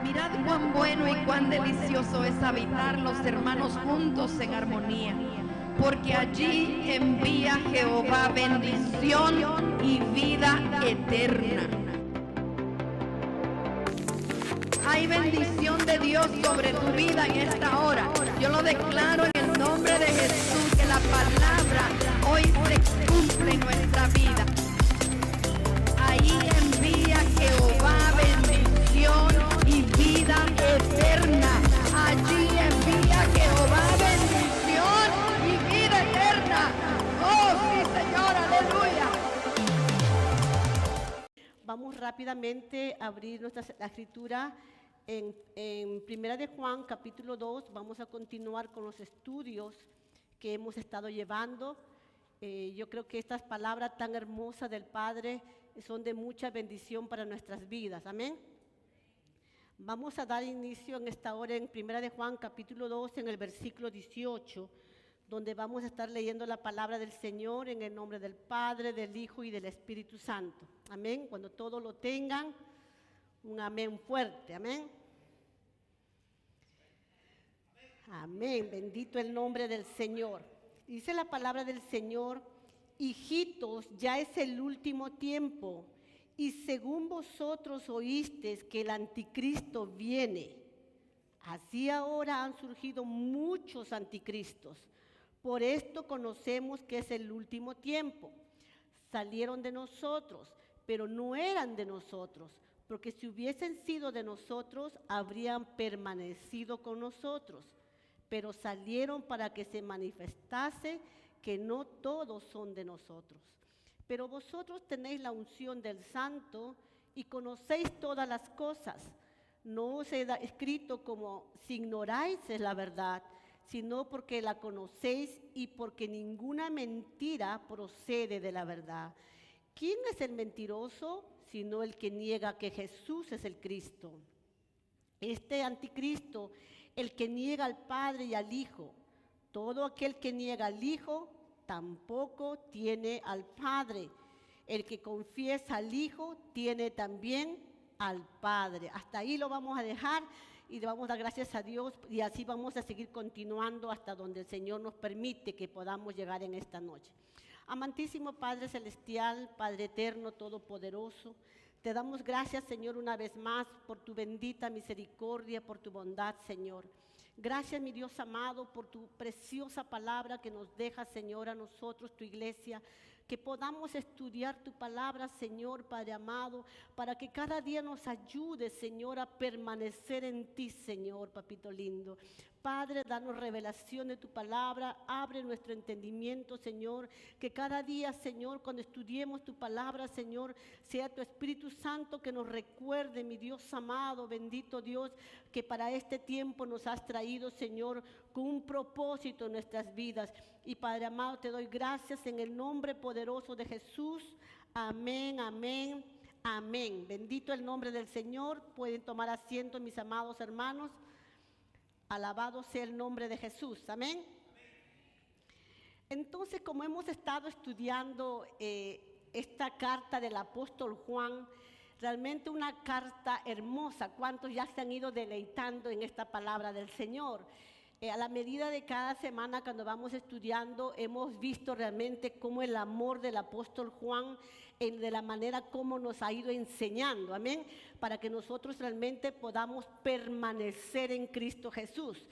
Mirad cuán bueno y cuán delicioso es habitar los hermanos juntos en armonía, porque allí envía Jehová bendición y vida eterna. Hay bendición de Dios sobre tu vida en esta hora. Yo lo declaro en el nombre de Jesús, que la palabra hoy se cumple en nuestra vida. Ahí envía Jehová bendición y vida eterna. Allí envía Jehová bendición y vida eterna. Oh, sí, Señor, aleluya. Vamos rápidamente a abrir la escritura en Primera de Juan, capítulo 2. Vamos a continuar con los estudios que hemos estado llevando. Yo creo que estas palabras tan hermosas del Padre son de mucha bendición para nuestras vidas. Amén. Vamos a dar inicio en esta hora en Primera de Juan, capítulo 2, en el versículo 18, donde vamos a estar leyendo la palabra del Señor en el nombre del Padre, del Hijo y del Espíritu Santo. Amén. Cuando todos lo tengan, un amén fuerte. Amén. Amén. Bendito el nombre del Señor. Dice la palabra del Señor: hijitos, ya es el último tiempo, y según vosotros oísteis que el anticristo viene, así ahora han surgido muchos anticristos. Por esto conocemos que es el último tiempo. Salieron de nosotros, pero no eran de nosotros, porque si hubiesen sido de nosotros, habrían permanecido con nosotros. Pero salieron para que se manifestase que no todos son de nosotros. Pero vosotros tenéis la unción del Santo y conocéis todas las cosas. No os he escrito como si ignoráis la verdad, sino porque la conocéis y porque ninguna mentira procede de la verdad. ¿Quién es el mentiroso sino el que niega que Jesús es el Cristo? Este anticristo, el que niega al Padre y al Hijo. Todo aquel que niega al Hijo tampoco tiene al Padre. El que confiesa al Hijo tiene también al Padre. Hasta ahí lo vamos a dejar y le vamos a dar gracias a Dios, y así vamos a seguir continuando hasta donde el Señor nos permite que podamos llegar en esta noche. Amantísimo Padre Celestial, Padre Eterno, Todopoderoso, te damos gracias, Señor, una vez más por tu bendita misericordia, por tu bondad, Señor. Gracias, mi Dios amado, por tu preciosa palabra que nos deja, Señor, a nosotros, tu iglesia, que podamos estudiar tu palabra, Señor, Padre amado, para que cada día nos ayude, Señor, a permanecer en ti, Señor, papito lindo. Padre, danos revelación de tu palabra, abre nuestro entendimiento, Señor, que cada día, Señor, cuando estudiemos tu palabra, Señor, sea tu Espíritu Santo que nos recuerde, mi Dios amado, bendito Dios, que para este tiempo nos has traído, Señor, con un propósito en nuestras vidas. Y Padre amado, te doy gracias en el nombre poderoso de Jesús. Amén, amén, amén. Bendito el nombre del Señor. Pueden tomar asiento, mis amados hermanos. Alabado sea el nombre de Jesús. Amén. Entonces, como hemos estado estudiando esta carta del apóstol Juan, realmente una carta hermosa. ¿Cuántos ya se han ido deleitando en esta palabra del Señor? A la medida de cada semana, cuando vamos estudiando, hemos visto realmente cómo el amor del apóstol Juan, de la manera como nos ha ido enseñando, amén, para que nosotros realmente podamos permanecer en Cristo Jesús.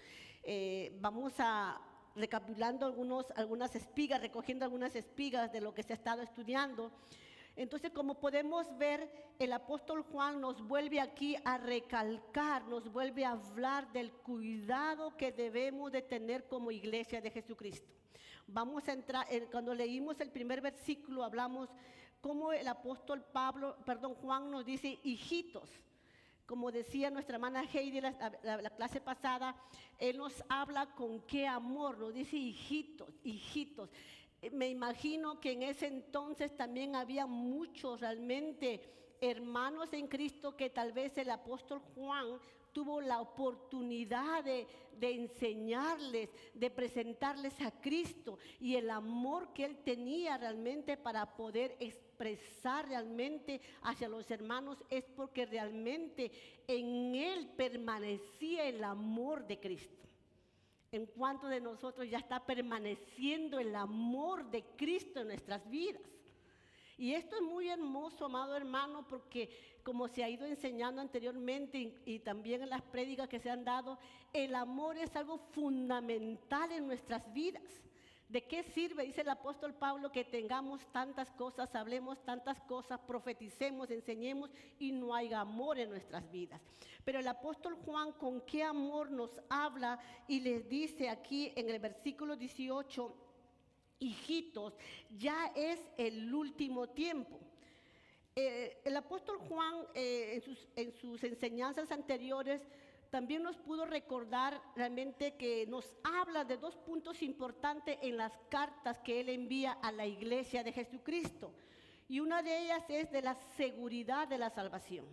Vamos a recapitulando algunas espigas, recogiendo algunas espigas de lo que se ha estado estudiando. Entonces, como podemos ver, el apóstol Juan nos vuelve aquí a recalcar, nos vuelve a hablar del cuidado que debemos de tener como iglesia de Jesucristo. Vamos a entrar, cuando leímos el primer versículo, hablamos cómo el apóstol Juan nos dice hijitos. Como decía nuestra hermana Heidi la clase pasada, él nos habla con qué amor, nos dice hijitos, hijitos. Me imagino que en ese entonces también había muchos realmente hermanos en Cristo que tal vez el apóstol Juan tuvo la oportunidad de enseñarles, de presentarles a Cristo, y el amor que él tenía realmente para poder expresar realmente hacia los hermanos es porque realmente en él permanecía el amor de Cristo. ¿En cuánto de nosotros ya está permaneciendo el amor de Cristo en nuestras vidas? Y esto es muy hermoso, amado hermano, porque como se ha ido enseñando anteriormente y también en las prédicas que se han dado, el amor es algo fundamental en nuestras vidas. ¿De qué sirve, dice el apóstol Pablo, que tengamos tantas cosas, hablemos tantas cosas, profeticemos, enseñemos y no haya amor en nuestras vidas? Pero el apóstol Juan, ¿con qué amor nos habla? Y les dice aquí en el versículo 18, hijitos, ya es el último tiempo. El apóstol Juan en sus enseñanzas anteriores también nos pudo recordar realmente que nos habla de dos puntos importantes en las cartas que él envía a la iglesia de Jesucristo. Y una de ellas es de la seguridad de la salvación.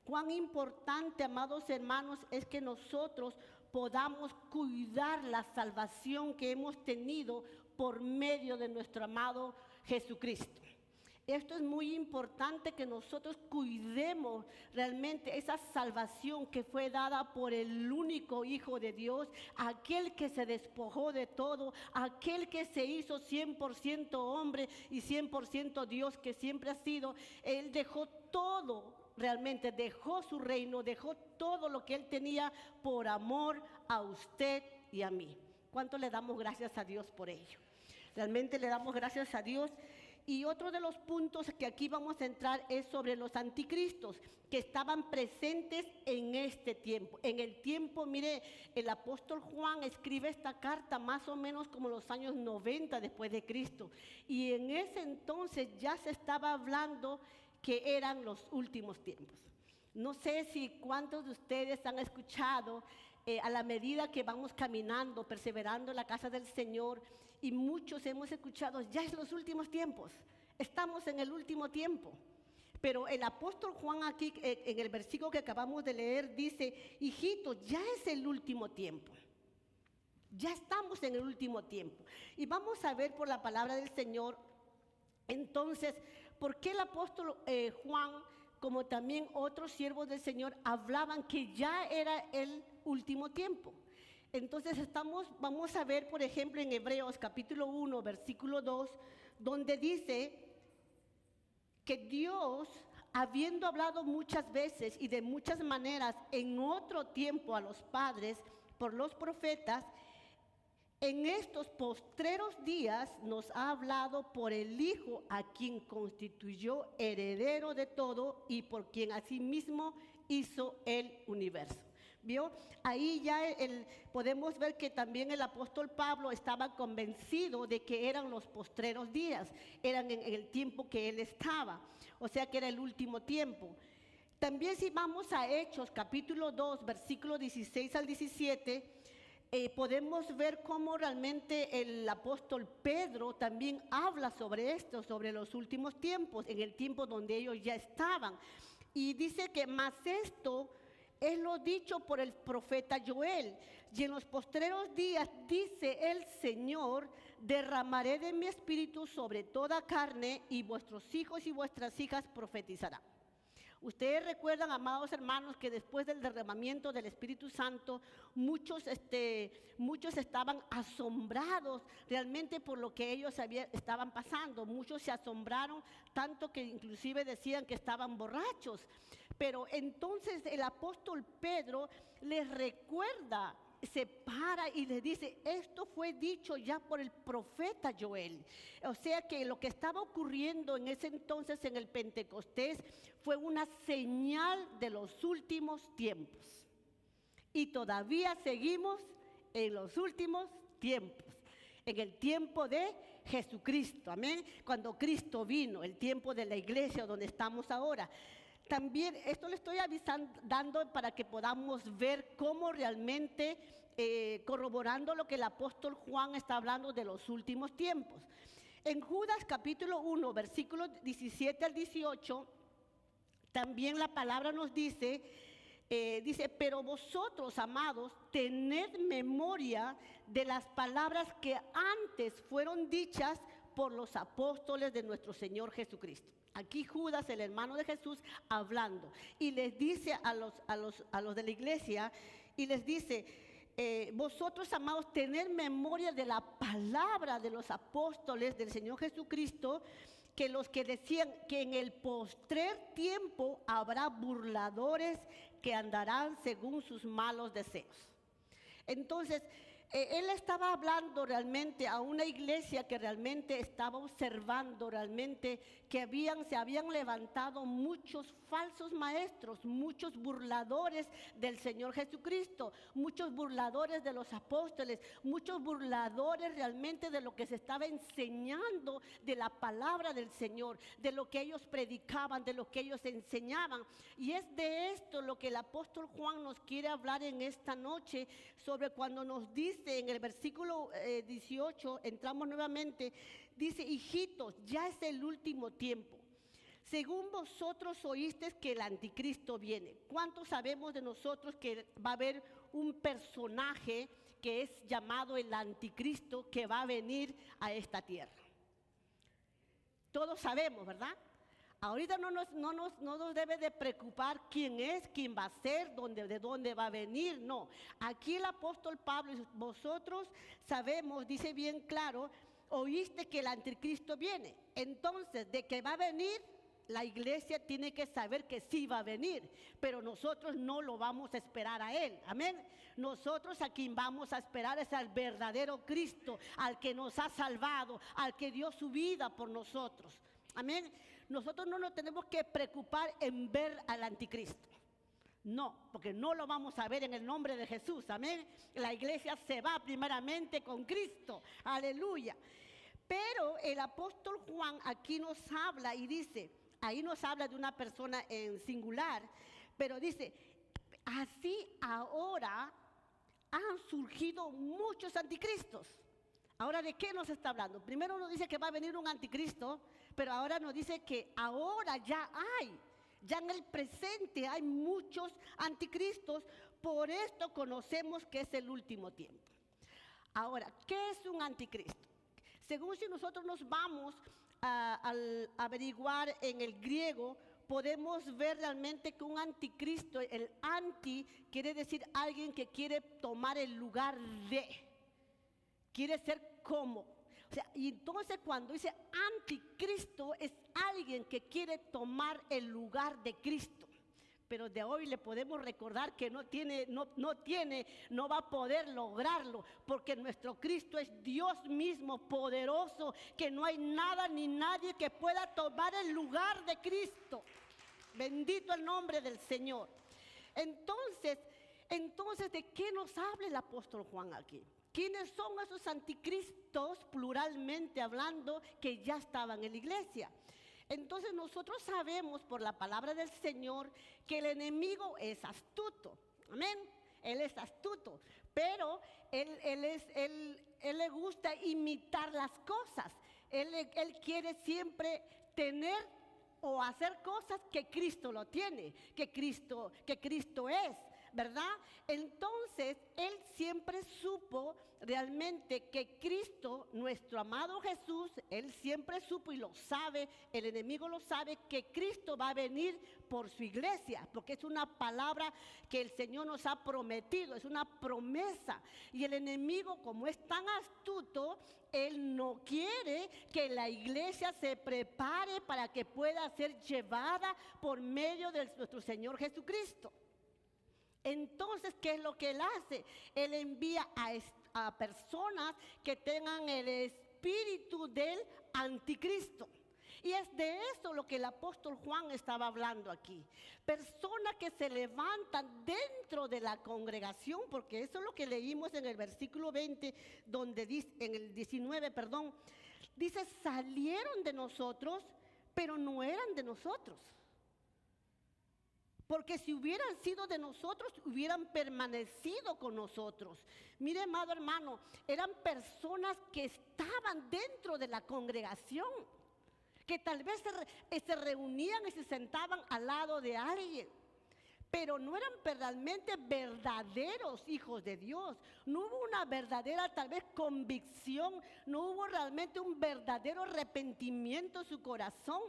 Cuán importante, amados hermanos, es que nosotros podamos cuidar la salvación que hemos tenido por medio de nuestro amado Jesucristo. Esto es muy importante, que nosotros cuidemos realmente esa salvación que fue dada por el único Hijo de Dios, aquel que se despojó de todo, aquel que se hizo 100% hombre y 100% Dios, que siempre ha sido. Él dejó todo, realmente dejó su reino, dejó todo lo que él tenía por amor a usted y a mí. ¿Cuánto le damos gracias a Dios por ello? Realmente le damos gracias a Dios. Y otro de los puntos que aquí vamos a entrar es sobre los anticristos que estaban presentes en este tiempo. En el tiempo, mire, el apóstol Juan escribe esta carta más o menos como los años 90 después de Cristo. Y en ese entonces ya se estaba hablando que eran los últimos tiempos. No sé si cuántos de ustedes han escuchado a la medida que vamos caminando, perseverando en la casa del Señor, y muchos hemos escuchado, ya es los últimos tiempos, estamos en el último tiempo. Pero el apóstol Juan aquí, en el versículo que acabamos de leer, dice, hijitos, ya es el último tiempo. Ya estamos en el último tiempo. Y vamos a ver por la palabra del Señor, entonces, ¿por qué el apóstol Juan, como también otros siervos del Señor, hablaban que ya era el último tiempo? Entonces vamos a ver, por ejemplo, en Hebreos capítulo 1, versículo 2, donde dice que Dios, habiendo hablado muchas veces y de muchas maneras en otro tiempo a los padres por los profetas, en estos postreros días nos ha hablado por el Hijo, a quien constituyó heredero de todo y por quien asimismo hizo el universo. ¿Vio? Ahí ya podemos ver que también el apóstol Pablo estaba convencido de que eran los postreros días, eran en el tiempo que él estaba, o sea que era el último tiempo. También si vamos a Hechos capítulo 2, versículo 16 al 17, podemos ver cómo realmente el apóstol Pedro también habla sobre esto, sobre los últimos tiempos, en el tiempo donde ellos ya estaban. Y dice que más esto es lo dicho por el profeta Joel. Y en los postreros días, dice el Señor, derramaré de mi espíritu sobre toda carne, y vuestros hijos y vuestras hijas profetizarán. Ustedes recuerdan, amados hermanos, que después del derramamiento del Espíritu Santo, muchos estaban asombrados realmente por lo que ellos estaban pasando. Muchos se asombraron tanto que inclusive decían que estaban borrachos. Pero entonces el apóstol Pedro les recuerda, se para y les dice, esto fue dicho ya por el profeta Joel. O sea que lo que estaba ocurriendo en ese entonces en el Pentecostés fue una señal de los últimos tiempos. Y todavía seguimos en los últimos tiempos, en el tiempo de Jesucristo, amén. Cuando Cristo vino, el tiempo de la iglesia donde estamos ahora. También esto le estoy dando para que podamos ver cómo realmente, corroborando lo que el apóstol Juan está hablando de los últimos tiempos. En Judas capítulo 1, versículos 17 al 18, También la palabra nos dice, pero vosotros, amados, tened memoria de las palabras que antes fueron dichas por los apóstoles de nuestro Señor Jesucristo. Aquí Judas, el hermano de Jesús, hablando. Y les dice a los de la iglesia, y les dice, vosotros, amados, tened memoria de la palabra de los apóstoles del Señor Jesucristo, que los que decían que en el postrer tiempo habrá burladores que andarán según sus malos deseos. Entonces, él estaba hablando realmente a una iglesia que realmente estaba observando realmente que se habían levantado muchos falsos maestros, muchos burladores del Señor Jesucristo, muchos burladores de los apóstoles, muchos burladores realmente de lo que se estaba enseñando de la palabra del Señor, de lo que ellos predicaban, de lo que ellos enseñaban. Y es de esto lo que el apóstol Juan nos quiere hablar en esta noche, sobre cuando nos dice en el versículo 18, entramos nuevamente, dice: hijitos, ya es el último tiempo. Según vosotros oísteis que el anticristo viene. ¿Cuántos sabemos de nosotros que va a haber un personaje que es llamado el anticristo que va a venir a esta tierra? Todos sabemos, ¿verdad? Ahorita no nos debe de preocupar quién es, quién va a ser, de dónde va a venir, no. Aquí el apóstol Pablo, vosotros sabemos, dice bien claro, oíste que el anticristo viene. Entonces, de que va a venir, la iglesia tiene que saber que sí va a venir, pero nosotros no lo vamos a esperar a él, amén. Nosotros a quien vamos a esperar es al verdadero Cristo, al que nos ha salvado, al que dio su vida por nosotros, amén. Nosotros no nos tenemos que preocupar en ver al anticristo. No, porque no lo vamos a ver en el nombre de Jesús, amén. La iglesia se va primeramente con Cristo, aleluya. Pero el apóstol Juan aquí nos habla y dice, ahí nos habla de una persona en singular, pero dice, así ahora han surgido muchos anticristos. Ahora, ¿de qué nos está hablando? Primero nos dice que va a venir un anticristo, pero ahora nos dice que ahora ya en el presente hay muchos anticristos, por esto conocemos que es el último tiempo. Ahora, ¿qué es un anticristo? Según si nosotros nos vamos a averiguar en el griego, podemos ver realmente que un anticristo, el anti, quiere decir alguien que quiere tomar el lugar de, quiere ser como. O sea, y entonces cuando dice anticristo es alguien que quiere tomar el lugar de Cristo. Pero de hoy le podemos recordar que no va a poder lograrlo, porque nuestro Cristo es Dios mismo, poderoso, que no hay nada ni nadie que pueda tomar el lugar de Cristo. Bendito el nombre del Señor. Entonces, ¿de qué nos habla el apóstol Juan aquí? ¿Quiénes son esos anticristos, pluralmente hablando, que ya estaban en la iglesia? Entonces nosotros sabemos por la palabra del Señor que el enemigo es astuto, amén. Él es astuto, pero él le gusta imitar las cosas. Él quiere siempre tener o hacer cosas que Cristo lo tiene, que Cristo es, ¿verdad? Entonces, él siempre supo realmente que Cristo, nuestro amado Jesús, él siempre supo y lo sabe, el enemigo lo sabe, que Cristo va a venir por su iglesia, porque es una palabra que el Señor nos ha prometido, es una promesa. Y el enemigo, como es tan astuto, él no quiere que la iglesia se prepare para que pueda ser llevada por medio de nuestro Señor Jesucristo. Entonces, ¿qué es lo que él hace? Él envía a personas que tengan el espíritu del anticristo. Y es de eso lo que el apóstol Juan estaba hablando aquí. Personas que se levantan dentro de la congregación, porque eso es lo que leímos en el versículo 20, donde dice, en el 19, perdón, dice, salieron de nosotros, pero no eran de nosotros. Porque si hubieran sido de nosotros, hubieran permanecido con nosotros. Mire, amado hermano, eran personas que estaban dentro de la congregación. que tal vez se reunían y se sentaban al lado de alguien, pero no eran realmente verdaderos hijos de Dios. No hubo una verdadera tal vez convicción, no hubo realmente un verdadero arrepentimiento en su corazón.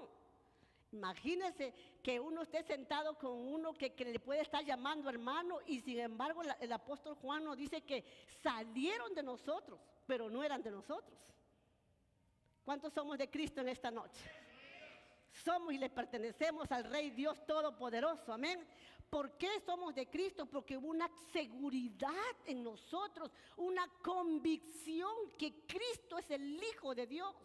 Imagínense que uno esté sentado con uno que le puede estar llamando hermano, y sin embargo el apóstol Juan nos dice que salieron de nosotros, pero no eran de nosotros. ¿Cuántos somos de Cristo en esta noche? Somos y le pertenecemos al Rey Dios Todopoderoso, amén. ¿Por qué somos de Cristo? Porque hubo una seguridad en nosotros, una convicción que Cristo es el Hijo de Dios,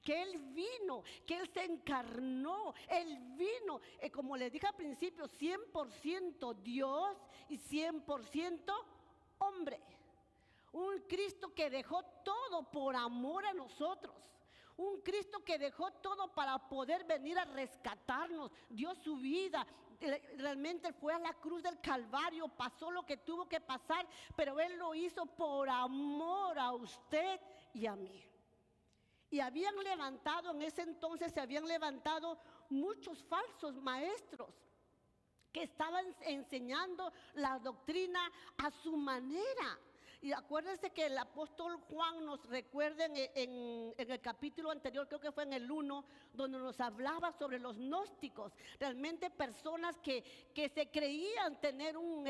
que Él vino, que Él se encarnó, Él vino, como les dije al principio, 100% Dios y 100% hombre. Un Cristo que dejó todo por amor a nosotros. Un Cristo que dejó todo para poder venir a rescatarnos, dio su vida, realmente fue a la cruz del Calvario, pasó lo que tuvo que pasar, pero Él lo hizo por amor a usted y a mí. Y habían levantado, en ese entonces se habían levantado muchos falsos maestros que estaban enseñando la doctrina a su manera. Y acuérdense que el apóstol Juan nos recuerda en el capítulo anterior, creo que fue en el 1, donde nos hablaba sobre los gnósticos, realmente personas que se creían tener un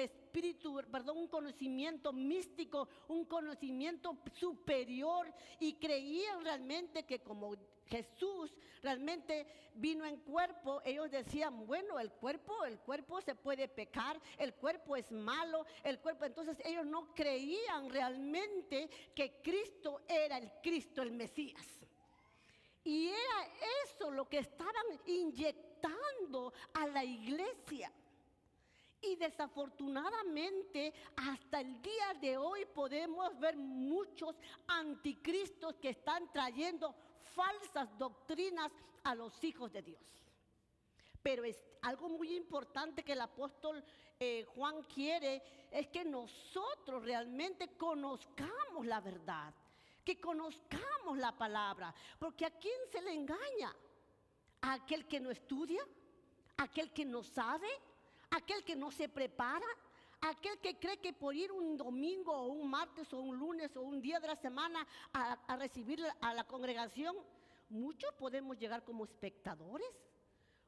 un conocimiento místico, un conocimiento superior, y creían realmente que como Jesús realmente vino en cuerpo, ellos decían, bueno, el cuerpo se puede pecar, el cuerpo es malo, el cuerpo. Entonces ellos no creían realmente que Cristo era el Cristo, el Mesías. Y era eso lo que estaban inyectando a la iglesia. Y desafortunadamente hasta el día de hoy podemos ver muchos anticristos que están trayendo falsas doctrinas a los hijos de Dios. Pero es algo muy importante que el apóstol Juan quiere, es que nosotros realmente conozcamos la verdad, que conozcamos la palabra. Porque ¿a quién se le engaña? ¿A aquel que no estudia? ¿A aquel que no sabe? ¿A aquel que no se prepara? Aquel que cree que por ir un domingo o un martes o un lunes o un día de la semana a recibir a la congregación, muchos podemos llegar como espectadores,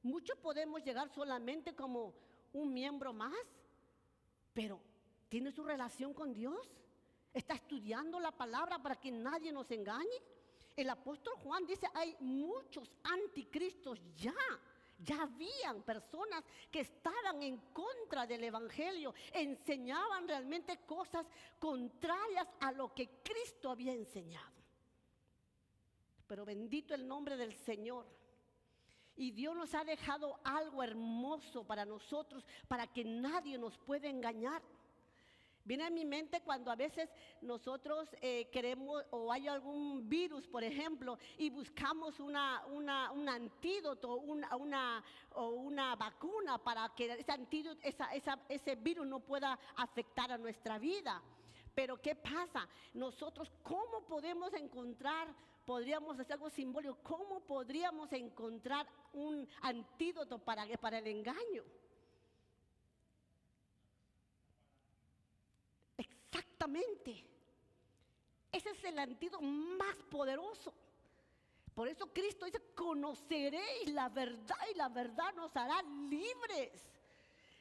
muchos podemos llegar solamente como un miembro más, pero ¿tiene su relación con Dios? ¿Está estudiando la palabra para que nadie nos engañe? El apóstol Juan dice, hay muchos anticristos ya. Ya habían personas que estaban en contra del evangelio, enseñaban realmente cosas contrarias a lo que Cristo había enseñado. Pero bendito el nombre del Señor. Y Dios nos ha dejado algo hermoso para nosotros, para que nadie nos pueda engañar. Viene a mi mente cuando a veces nosotros queremos, o hay algún virus, por ejemplo, y buscamos un antídoto, una vacuna para que ese antídoto, ese virus no pueda afectar a nuestra vida. Pero ¿qué pasa? Nosotros, ¿cómo podemos encontrar? Podríamos hacer algo simbólico. ¿Cómo podríamos encontrar un antídoto para el engaño? Exactamente. Ese es el antídoto más poderoso. Por eso Cristo dice, conoceréis la verdad y la verdad nos hará libres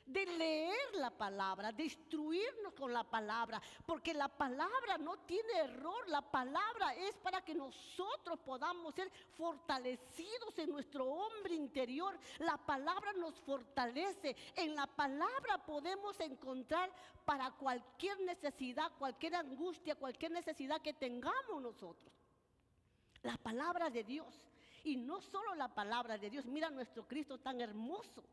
de leer la palabra, de instruirnos con la palabra, porque la palabra no tiene error. La palabra es para que nosotros podamos ser fortalecidos en nuestro hombre interior. La palabra nos fortalece. En la palabra podemos encontrar para cualquier necesidad, cualquier angustia, cualquier necesidad que tengamos nosotros. La palabra de Dios. Y no solo la palabra de Dios. Mira nuestro Cristo tan hermoso.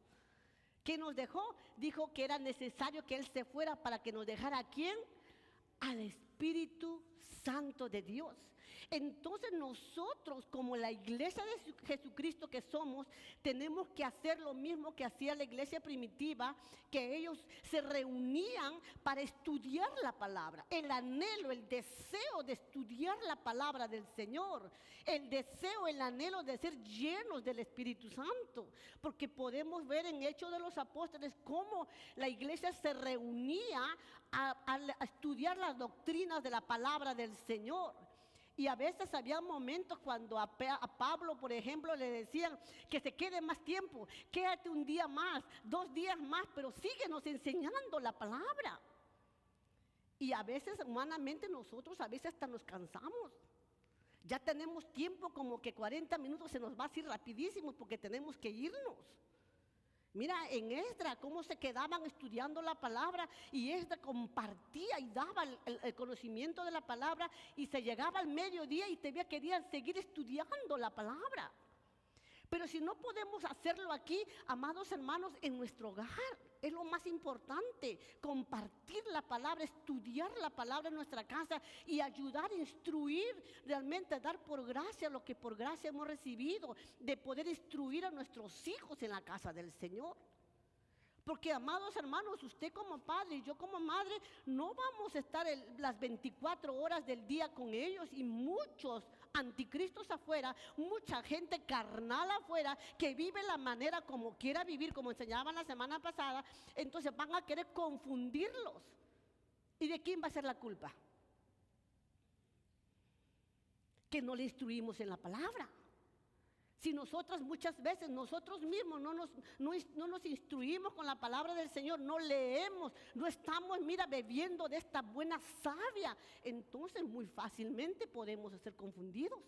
¿Qué nos dejó? Dijo que era necesario que Él se fuera para que nos dejara ¿a quién? Al Espíritu Santo de Dios. Entonces nosotros, como la iglesia de Jesucristo que somos, tenemos que hacer lo mismo que hacía la iglesia primitiva, que ellos se reunían para estudiar la palabra. El anhelo, el deseo de estudiar la palabra del Señor, el deseo, el anhelo de ser llenos del Espíritu Santo, porque podemos ver en Hechos de los Apóstoles cómo la iglesia se reunía a estudiar las doctrinas de la palabra del Señor. Y a veces había momentos cuando a Pablo, por ejemplo, le decían que se quede más tiempo, quédate un día más, 2 días más, pero síguenos enseñando la palabra. Y a veces humanamente nosotros a veces hasta nos cansamos. Ya tenemos tiempo, como que 40 minutos se nos va así rapidísimo porque tenemos que irnos. Mira en Esdras cómo se quedaban estudiando la palabra, y Esdras compartía y daba el conocimiento de la palabra, y se llegaba al mediodía y todavía querían seguir estudiando la palabra. Pero si no podemos hacerlo aquí, amados hermanos, en nuestro hogar, es lo más importante, compartir la palabra, estudiar la palabra en nuestra casa y ayudar, instruir, realmente dar por gracia lo que por gracia hemos recibido, de poder instruir a nuestros hijos en la casa del Señor. Porque, amados hermanos, usted como padre y yo como madre, no vamos a estar las 24 horas del día con ellos, y muchos anticristos afuera, mucha gente carnal afuera, que vive la manera como quiera vivir, como enseñaban la semana pasada. Entonces van a querer confundirlos. ¿Y de quién va a ser la culpa? Que no le instruimos en la palabra. Si nosotras muchas veces, nosotros mismos no nos instruimos con la palabra del Señor, no leemos, no estamos, bebiendo de esta buena savia, entonces muy fácilmente podemos ser confundidos.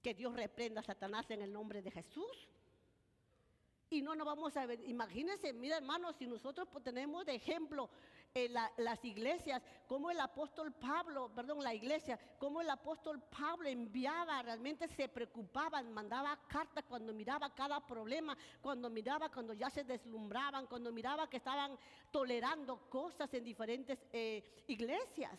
Que Dios reprenda a Satanás en el nombre de Jesús. Y no nos vamos a ver, imagínense, hermanos, si nosotros tenemos de ejemplo las iglesias, como el apóstol Pablo, como el apóstol Pablo enviaba, realmente se preocupaba, mandaba cartas cuando miraba cada problema, cuando ya se deslumbraban, cuando miraba que estaban tolerando cosas en diferentes iglesias.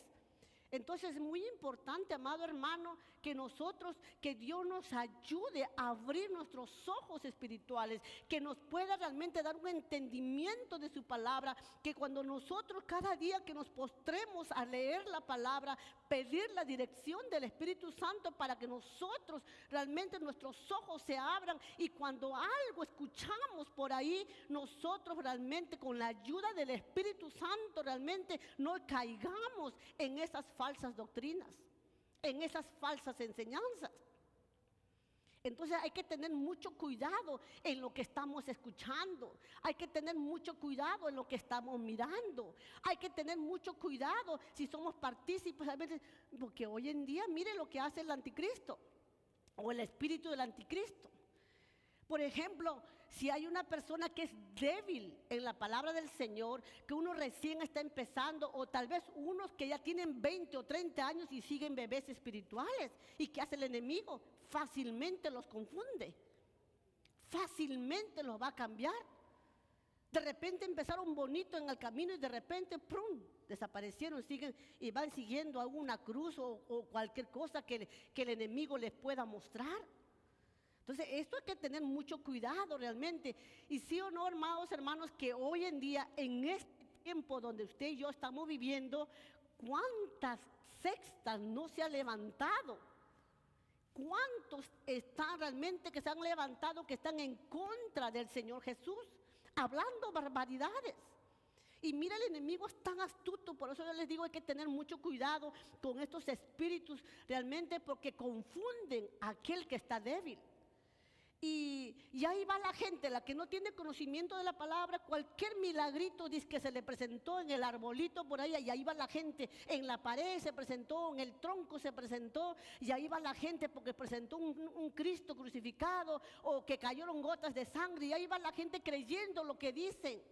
Entonces es muy importante, amado hermano, que Dios nos ayude a abrir nuestros ojos espirituales, que nos pueda realmente dar un entendimiento de su palabra, que cuando nosotros cada día que nos postremos a leer la palabra, pedir la dirección del Espíritu Santo para que nosotros realmente nuestros ojos se abran, y cuando algo escuchamos por ahí, nosotros realmente con la ayuda del Espíritu Santo realmente no caigamos en esas falsas doctrinas, en esas falsas enseñanzas. Entonces hay que tener mucho cuidado en lo que estamos escuchando, hay que tener mucho cuidado en lo que estamos mirando, hay que tener mucho cuidado si somos partícipes a veces, porque hoy en día mire lo que hace el anticristo o el espíritu del anticristo. Por ejemplo, si hay una persona que es débil en la palabra del Señor, que uno recién está empezando, o tal vez unos que ya tienen 20 o 30 años y siguen bebés espirituales, ¿y qué hace el enemigo? Fácilmente los confunde, fácilmente los va a cambiar. De repente empezaron bonito en el camino y de repente ¡prum!, desaparecieron, siguen y van siguiendo a una cruz o cualquier cosa que el enemigo les pueda mostrar. Entonces, esto hay que tener mucho cuidado realmente. Y sí o no, amados hermanos, que hoy en día, en este tiempo donde usted y yo estamos viviendo, ¿cuántas sectas no se han levantado? ¿Cuántos están realmente que se han levantado, que están en contra del Señor Jesús, hablando barbaridades? Y mira, el enemigo es tan astuto, por eso yo les digo, hay que tener mucho cuidado con estos espíritus realmente, porque confunden a aquel que está débil. Y ahí va la gente, la que no tiene conocimiento de la palabra, cualquier milagrito dice que se le presentó en el arbolito por ahí, y ahí va la gente, en la pared se presentó, en el tronco se presentó, y ahí va la gente porque presentó un Cristo crucificado, o que cayeron gotas de sangre, y ahí va la gente creyendo lo que dicen.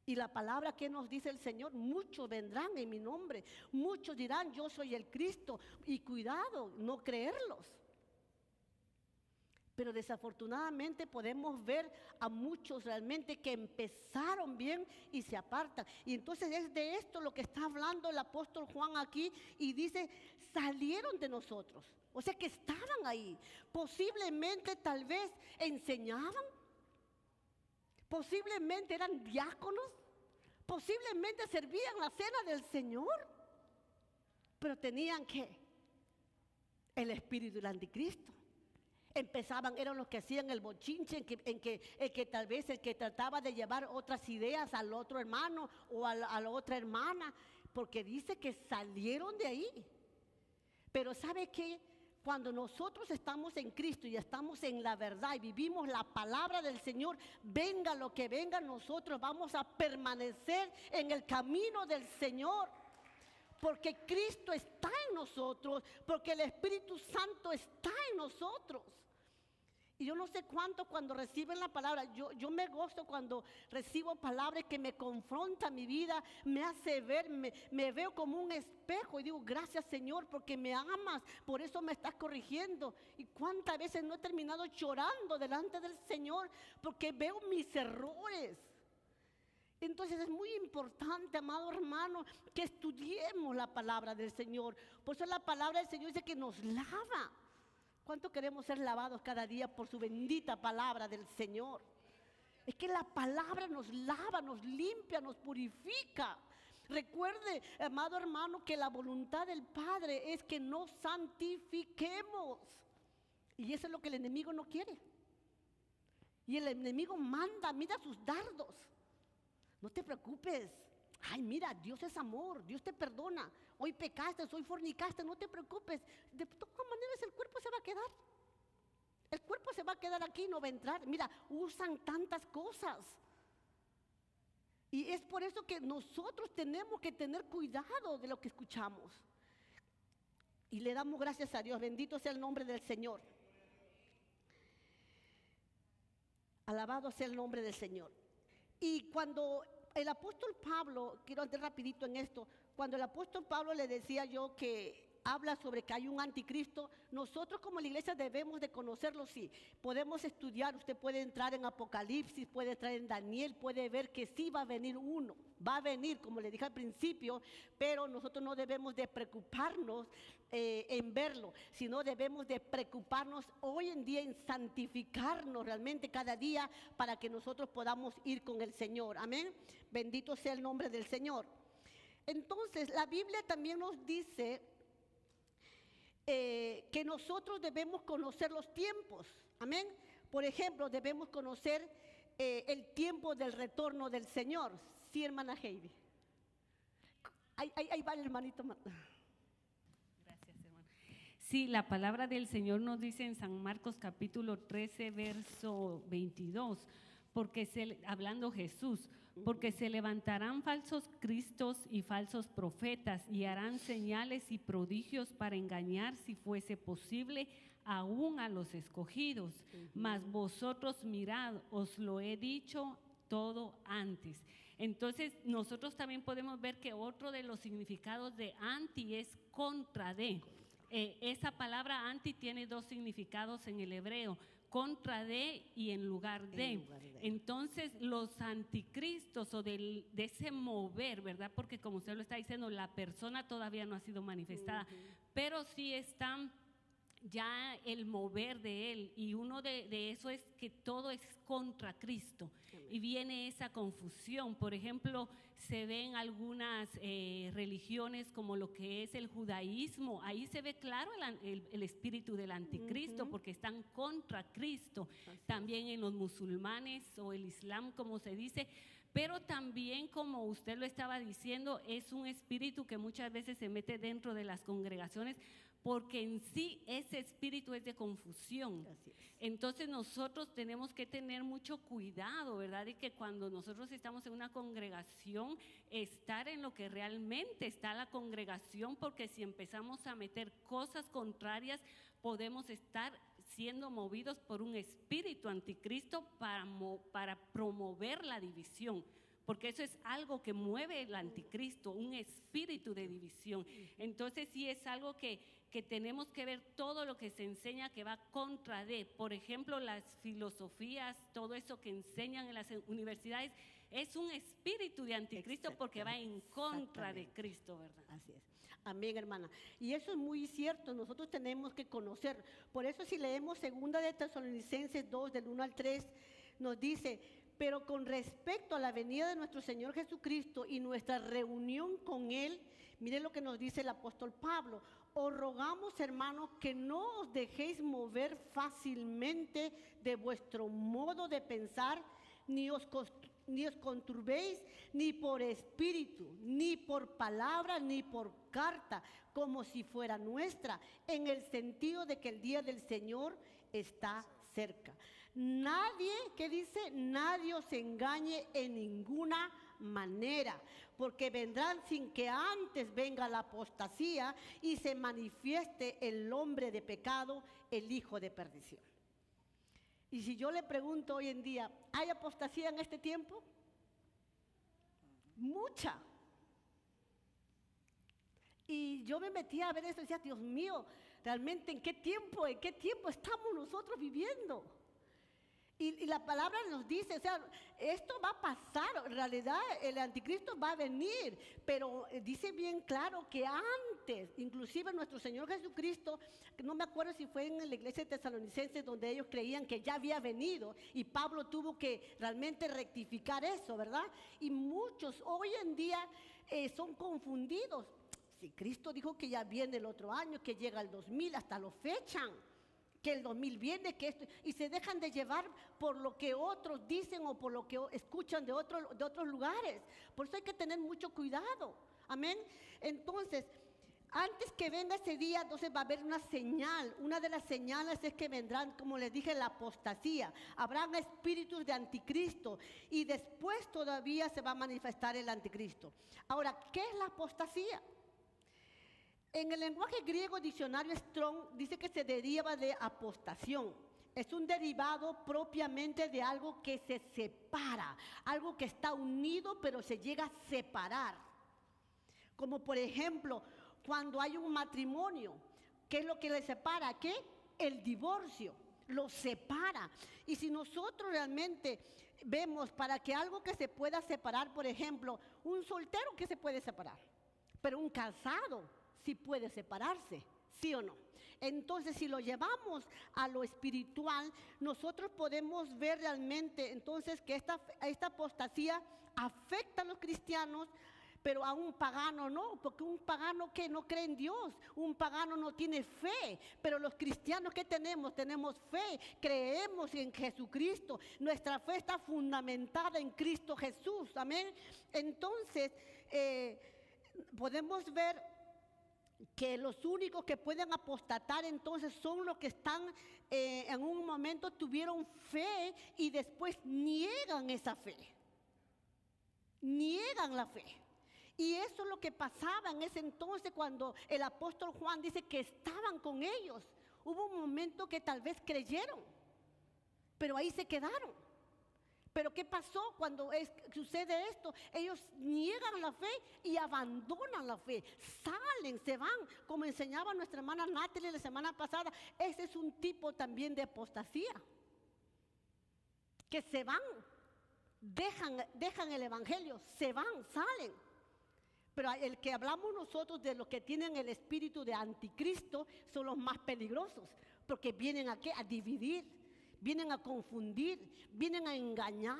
Y la palabra que nos dice el Señor, muchos vendrán en mi nombre, muchos dirán yo soy el Cristo, y cuidado, no creerlos. Pero desafortunadamente podemos ver a muchos realmente que empezaron bien y se apartan. Y entonces es de esto lo que está hablando el apóstol Juan aquí y dice, salieron de nosotros. O sea que estaban ahí. Posiblemente tal vez enseñaban. Posiblemente eran diáconos. Posiblemente servían la cena del Señor. Pero tenían ¿qué? El espíritu del anticristo. Empezaban, eran los que hacían el bochinche, en que tal vez el que trataba de llevar otras ideas al otro hermano o a la otra hermana, porque dice que salieron de ahí. Pero ¿sabe qué? Cuando nosotros estamos en Cristo y estamos en la verdad y vivimos la palabra del Señor, venga lo que venga, nosotros vamos a permanecer en el camino del Señor. Porque Cristo está en nosotros, porque el Espíritu Santo está en nosotros. Y yo no sé cuánto cuando reciben la palabra, yo me gozo cuando recibo palabras que me confrontan mi vida, me hace ver, me veo como un espejo y digo, gracias Señor porque me amas, por eso me estás corrigiendo. Y cuántas veces no he terminado llorando delante del Señor porque veo mis errores. Entonces es muy importante, amado hermano, que estudiemos la palabra del Señor. Por eso la palabra del Señor dice que nos lava. ¿Cuánto queremos ser lavados cada día por su bendita palabra del Señor? Es que la palabra nos lava, nos limpia, nos purifica. Recuerde, amado hermano, que la voluntad del Padre es que nos santifiquemos. Y eso es lo que el enemigo no quiere. Y el enemigo mira sus dardos. No te preocupes. Ay, mira, Dios es amor, Dios te perdona. Hoy pecaste, hoy fornicaste, no te preocupes. De todas maneras el cuerpo se va a quedar. El cuerpo se va a quedar aquí, no va a entrar. Mira, usan tantas cosas. Y es por eso que nosotros tenemos que tener cuidado de lo que escuchamos. Y le damos gracias a Dios. Bendito sea el nombre del Señor. Alabado sea el nombre del Señor. Y cuando el apóstol Pablo, quiero andar rapidito en esto, cuando el apóstol Pablo le decía yo que habla sobre que hay un anticristo, nosotros como la iglesia debemos de conocerlo, sí. Podemos estudiar, usted puede entrar en Apocalipsis, puede entrar en Daniel, puede ver que sí va a venir uno. Va a venir, como le dije al principio, pero nosotros no debemos de preocuparnos en verlo, sino debemos de preocuparnos hoy en día en santificarnos realmente cada día para que nosotros podamos ir con el Señor. Amén. Bendito sea el nombre del Señor. Entonces, la Biblia también nos dice que nosotros debemos conocer los tiempos. Amén. Por ejemplo, debemos conocer el tiempo del retorno del Señor. Sí, hermana Heidi. Ahí va el hermanito. Gracias, hermano. Sí, la palabra del Señor nos dice en San Marcos capítulo 13, verso 22, hablando Jesús, porque se levantarán falsos cristos y falsos profetas y harán señales y prodigios para engañar, si fuese posible, aún a los escogidos. Mas vosotros mirad, os lo he dicho todo antes. Entonces nosotros también podemos ver que otro de los significados de anti es contra de. Esa palabra anti tiene dos significados en el hebreo: contra de y en lugar de. Entonces los anticristos o de ese mover, ¿verdad? Porque como usted lo está diciendo, la persona todavía no ha sido manifestada, pero sí están ya el mover de él, y uno de eso es que todo es contra Cristo. Y viene esa confusión. Por ejemplo, se ven algunas religiones como lo que es el judaísmo, ahí se ve claro el espíritu del anticristo, porque están contra Cristo. También en los musulmanes o el islam, como se dice. Pero también, como usted lo estaba diciendo, es un espíritu que muchas veces se mete dentro de las congregaciones, porque en sí ese espíritu es de confusión. Entonces nosotros tenemos que tener mucho cuidado, ¿verdad? Y que cuando nosotros estamos en una congregación, estar en lo que realmente está la congregación, porque si empezamos a meter cosas contrarias, podemos estar siendo movidos por un espíritu anticristo para promover la división. porque eso es algo que mueve el anticristo, un espíritu de división. Entonces sí es algo que tenemos que ver todo lo que se enseña que va contra de, por ejemplo, las filosofías, todo eso que enseñan en las universidades, es un espíritu de anticristo porque va en contra de Cristo, ¿verdad? Así es. Amén, hermana. Y eso es muy cierto, nosotros tenemos que conocer. Por eso si leemos 2 de Tesalonicenses 2, del 1 al 3, nos dice: pero con respecto a la venida de nuestro Señor Jesucristo y nuestra reunión con Él, mire lo que nos dice el apóstol Pablo: os rogamos, hermanos, que no os dejéis mover fácilmente de vuestro modo de pensar, ni os conturbéis ni por espíritu, ni por palabra, ni por carta, como si fuera nuestra, en el sentido de que el día del Señor está cerca. Nadie, ¿qué dice? Nadie os engañe en ninguna manera, porque vendrán sin que antes venga la apostasía y se manifieste el hombre de pecado, el hijo de perdición. Y si yo le pregunto hoy en día, ¿hay apostasía en este tiempo? Mucha. Y yo me metí a ver eso y decía: Dios mío, realmente ¿en qué tiempo estamos nosotros viviendo? Y la palabra nos dice, o sea, esto va a pasar, en realidad el anticristo va a venir, pero dice bien claro que antes, inclusive nuestro Señor Jesucristo, no me acuerdo si fue en la iglesia de Tesalonicenses donde ellos creían que ya había venido y Pablo tuvo que realmente rectificar eso, ¿verdad? Y muchos hoy en día son confundidos. Si Cristo dijo que ya viene el otro año, que llega el 2000, hasta lo fechan, que el 2000 viene, que esto, y se dejan de llevar por lo que otros dicen o por lo que escuchan de otros lugares. Por eso hay que tener mucho cuidado. Amén. Entonces, antes que venga ese día, entonces va a haber una señal. Una de las señales es que vendrán, como les dije, la apostasía. Habrán espíritus de anticristo y después todavía se va a manifestar el anticristo. Ahora, ¿qué es la apostasía? En el lenguaje griego, diccionario Strong dice que se deriva de apostación. Es un derivado propiamente de algo que se separa, algo que está unido pero se llega a separar. Como por ejemplo, cuando hay un matrimonio, ¿qué es lo que le separa? ¿Qué? El divorcio, lo separa. Y si nosotros realmente vemos para que algo que se pueda separar, por ejemplo, un soltero que se puede separar, pero un casado sí puede separarse, ¿sí o no? Entonces, si lo llevamos a lo espiritual, nosotros podemos ver realmente entonces que esta apostasía afecta a los cristianos, pero a un pagano no, porque un pagano que no cree en Dios, un pagano no tiene fe, pero los cristianos que tenemos fe, creemos en Jesucristo, nuestra fe está fundamentada en Cristo Jesús, amén. Entonces, podemos ver que los únicos que pueden apostatar entonces son los que están en un momento tuvieron fe y después niegan esa fe, niegan la fe. Y eso es lo que pasaba en ese entonces cuando el apóstol Juan dice que estaban con ellos. Hubo un momento que tal vez creyeron, pero ahí se quedaron. Pero ¿qué pasó cuando sucede esto? Ellos niegan la fe y abandonan la fe, salen, se van, como enseñaba nuestra hermana Natalie la semana pasada. Ese es un tipo también de apostasía, que se van, dejan el evangelio, se van, salen. Pero el que hablamos nosotros de los que tienen el espíritu de anticristo son los más peligrosos, porque vienen a ¿qué? A dividir, vienen a confundir, vienen a engañar,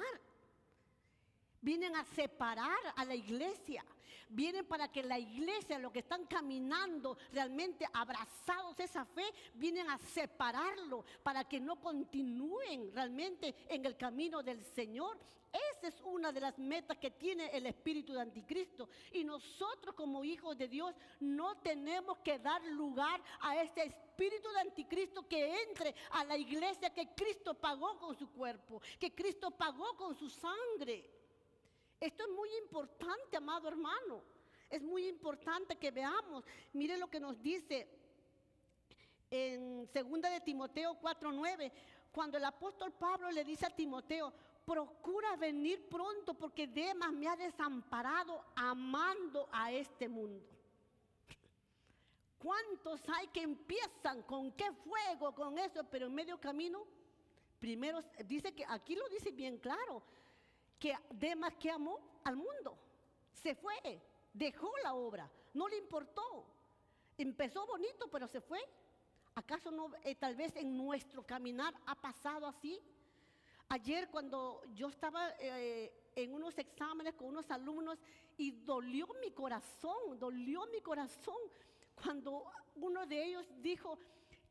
vienen a separar a la iglesia, vienen para que la iglesia, los que están caminando realmente abrazados a esa fe, vienen a separarlo para que no continúen realmente en el camino del Señor. Esa es una de las metas que tiene el espíritu de anticristo, y nosotros como hijos de Dios no tenemos que dar lugar a este espíritu de anticristo que entre a la iglesia que Cristo pagó con su cuerpo, que Cristo pagó con su sangre. Esto es muy importante, amado hermano. Es muy importante que veamos. Mire lo que nos dice en 2 de Timoteo 4:9, cuando el apóstol Pablo le dice a Timoteo: procura venir pronto porque Demas me ha desamparado amando a este mundo. ¿Cuántos hay que empiezan con qué fuego, con eso, pero en medio camino? Primero dice que, aquí lo dice bien claro, que Demas que amó al mundo, se fue, dejó la obra, no le importó, empezó bonito pero se fue. ¿Acaso no, tal vez en nuestro caminar ha pasado así? Ayer cuando yo estaba en unos exámenes con unos alumnos y dolió mi corazón cuando uno de ellos dijo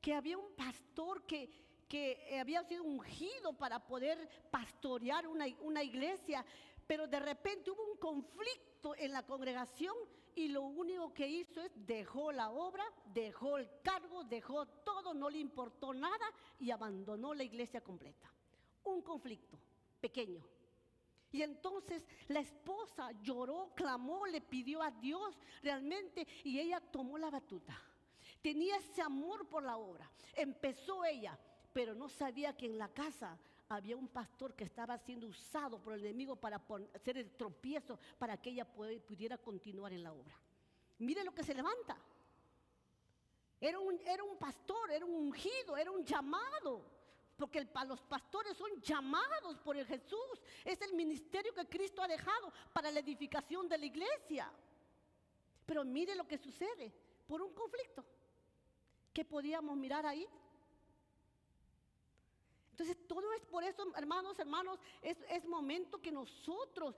que había un pastor que había sido ungido para poder pastorear una iglesia, pero de repente hubo un conflicto en la congregación y lo único que hizo es dejó la obra, dejó el cargo, dejó todo, no le importó nada y abandonó la iglesia completa. Un conflicto pequeño. Y entonces la esposa lloró, clamó, le pidió a Dios realmente y ella tomó la batuta. Tenía ese amor por la obra. Empezó ella, pero no sabía que en la casa había un pastor que estaba siendo usado por el enemigo para hacer el tropiezo para que ella pudiera continuar en la obra. Mire lo que se levanta. Era un pastor, era un ungido, era un llamado. Porque los pastores son llamados por el Jesús. Es el ministerio que Cristo ha dejado para la edificación de la iglesia. Pero mire lo que sucede por un conflicto. ¿Qué podíamos mirar ahí? Entonces todo es por eso, hermanos, es momento que nosotros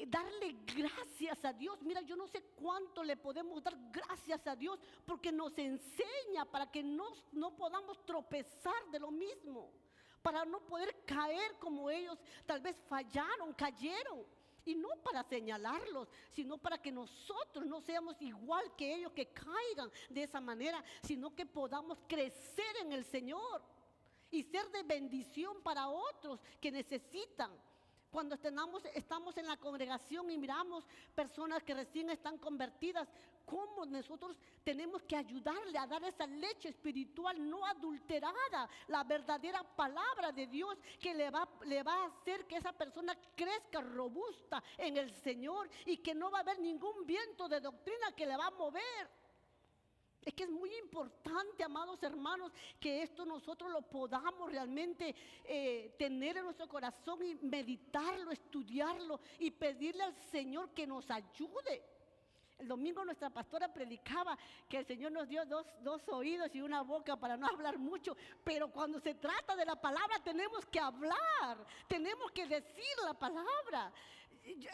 darle gracias a Dios. Mira, yo no sé cuánto le podemos dar gracias a Dios porque nos enseña para que no podamos tropezar de lo mismo, para no poder caer como ellos tal vez fallaron, cayeron. Y no para señalarlos, sino para que nosotros no seamos igual que ellos, que caigan de esa manera, sino que podamos crecer en el Señor y ser de bendición para otros que necesitan. Cuando estamos en la congregación y miramos personas que recién están convertidas, cómo nosotros tenemos que ayudarle a dar esa leche espiritual no adulterada, la verdadera palabra de Dios que le va a hacer que esa persona crezca robusta en el Señor y que no va a haber ningún viento de doctrina que le va a mover. Es que es muy importante, amados hermanos, que esto nosotros lo podamos realmente tener en nuestro corazón y meditarlo, estudiarlo y pedirle al Señor que nos ayude. El domingo nuestra pastora predicaba que el Señor nos dio dos oídos y una boca para no hablar mucho, pero cuando se trata de la palabra tenemos que hablar, tenemos que decir la palabra.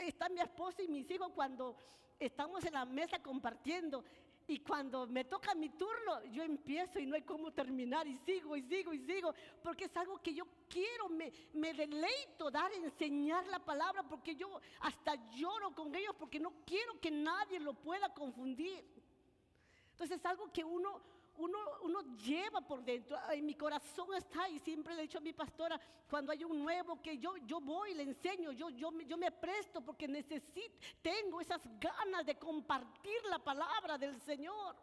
Está mi esposo y mis hijos cuando estamos en la mesa compartiendo. Y cuando me toca mi turno, yo empiezo y no hay cómo terminar y sigo, porque es algo que yo quiero, me deleito enseñar la palabra, porque yo hasta lloro con ellos, porque no quiero que nadie lo pueda confundir. Entonces es algo que uno lleva por dentro, en mi corazón está, y siempre le he dicho a mi pastora, cuando hay un nuevo que yo voy y le enseño, yo me presto porque tengo esas ganas de compartir la palabra del Señor.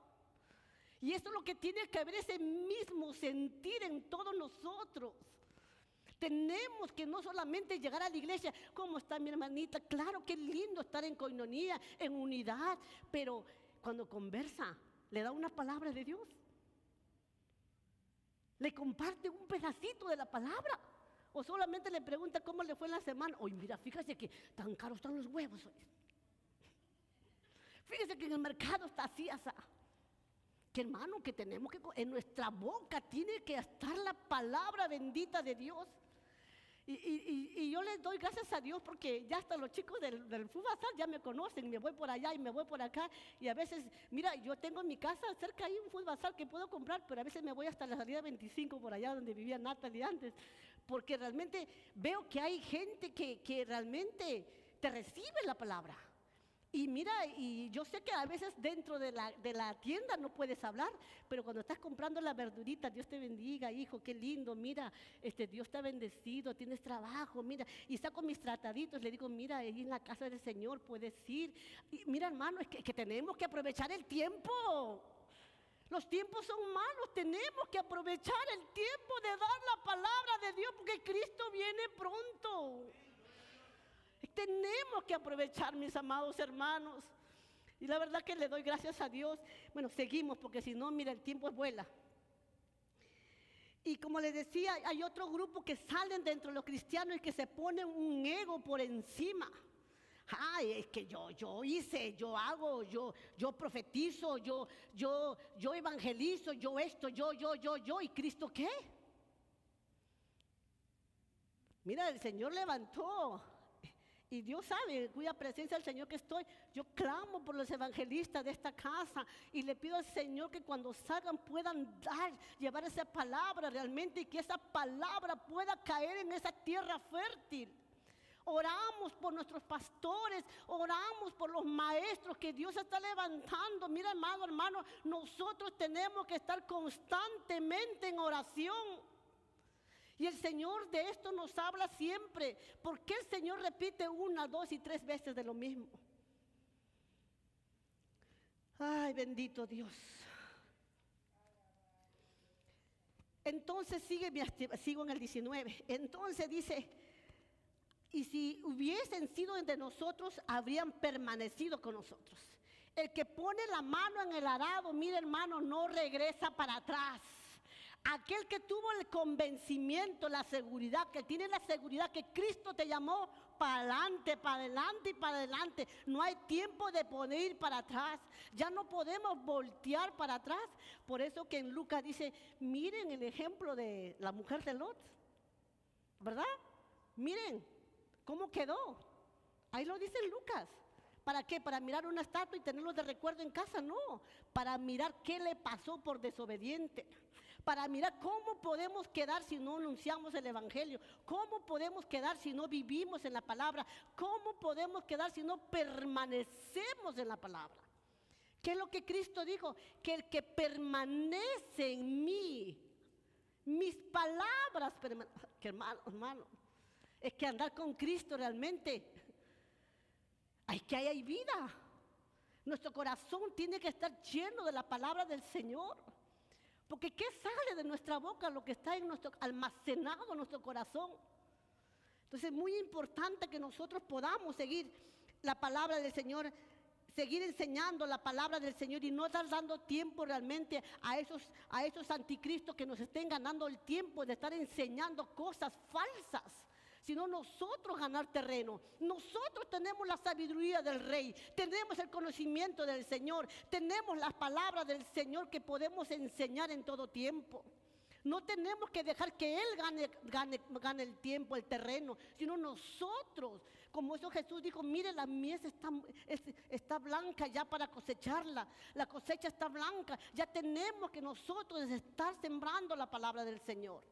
Y eso es lo que tiene que haber, ese mismo sentir en todos nosotros. Tenemos que no solamente llegar a la iglesia, ¿cómo está mi hermanita? Claro que es lindo estar en coinonía, en unidad, pero cuando conversa, le da una palabra de Dios. Le comparte un pedacito de la palabra. O solamente le pregunta cómo le fue en la semana. Oye, mira, fíjese que tan caros están los huevos hoy. Fíjese que en el mercado está así, asá. Que hermano, que tenemos que, en nuestra boca tiene que estar la palabra bendita de Dios. Y yo les doy gracias a Dios porque ya hasta los chicos del fútbol ya me conocen, me voy por allá y me voy por acá, y a veces, mira, yo tengo en mi casa cerca ahí un fútbol que puedo comprar, pero a veces me voy hasta la salida 25 por allá donde vivía Natalie antes, porque realmente veo que hay gente que realmente te recibe la palabra. Y mira, y yo sé que a veces dentro de la tienda no puedes hablar, pero cuando estás comprando la verdurita, Dios te bendiga, hijo, qué lindo, mira, Dios te ha bendecido, tienes trabajo, mira, y saco mis trataditos, le digo, mira, ahí en la casa del Señor puedes ir. Y mira, hermano, es que tenemos que aprovechar el tiempo. Los tiempos son malos, tenemos que aprovechar el tiempo de dar la palabra de Dios, porque Cristo viene pronto. Tenemos que aprovechar, mis amados hermanos. Y la verdad que le doy gracias a Dios. Bueno, seguimos, porque si no, mira, el tiempo vuela. Y como les decía, hay otro grupo que salen dentro de los cristianos y que se ponen un ego por encima. Ay, es que yo hice, yo hago, yo profetizo, yo evangelizo, yo esto, yo. ¿Y Cristo qué? Mira, el Señor levantó. Y Dios sabe, cuya presencia del Señor que estoy. Yo clamo por los evangelistas de esta casa y le pido al Señor que cuando salgan puedan llevar esa palabra realmente, y que esa palabra pueda caer en esa tierra fértil. Oramos por nuestros pastores, oramos por los maestros que Dios está levantando. Mira, hermano, nosotros tenemos que estar constantemente en oración. Y el Señor de esto nos habla siempre. ¿Por qué el Señor repite 1, 2 y 3 veces de lo mismo? Ay, bendito Dios. Entonces sigo en el 19. Entonces dice: y si hubiesen sido entre nosotros, habrían permanecido con nosotros. El que pone la mano en el arado, mire, hermano, no regresa para atrás. Aquel que tuvo el convencimiento, la seguridad, que tiene la seguridad que Cristo te llamó para adelante, para adelante y para adelante. No hay tiempo de poder ir para atrás. Ya no podemos voltear para atrás. Por eso que en Lucas dice, miren el ejemplo de la mujer de Lot, ¿verdad? Miren cómo quedó. Ahí lo dice Lucas. ¿Para qué? ¿Para mirar una estatua y tenerlo de recuerdo en casa? No. Para mirar qué le pasó por desobediente. Para mirar cómo podemos quedar si no anunciamos el evangelio. Cómo podemos quedar si no vivimos en la palabra. Cómo podemos quedar si no permanecemos en la palabra. ¿Qué es lo que Cristo dijo? Que el que permanece en mí, mis palabras permanecen. Que hermano, es que andar con Cristo realmente, que hay vida. Nuestro corazón tiene que estar lleno de la palabra del Señor. Porque ¿qué sale de nuestra boca? Lo que está almacenado en nuestro corazón. Entonces es muy importante que nosotros podamos seguir la palabra del Señor, seguir enseñando la palabra del Señor y no estar dando tiempo realmente a esos anticristos que nos estén ganando el tiempo de estar enseñando cosas falsas. Sino nosotros ganar terreno. Nosotros tenemos la sabiduría del Rey, tenemos el conocimiento del Señor, tenemos las palabras del Señor que podemos enseñar en todo tiempo. No tenemos que dejar que Él gane el tiempo, el terreno, sino nosotros. Como eso Jesús dijo, mire, la mies está blanca ya para cosecharla. La cosecha está blanca. Ya tenemos que nosotros estar sembrando la palabra del Señor.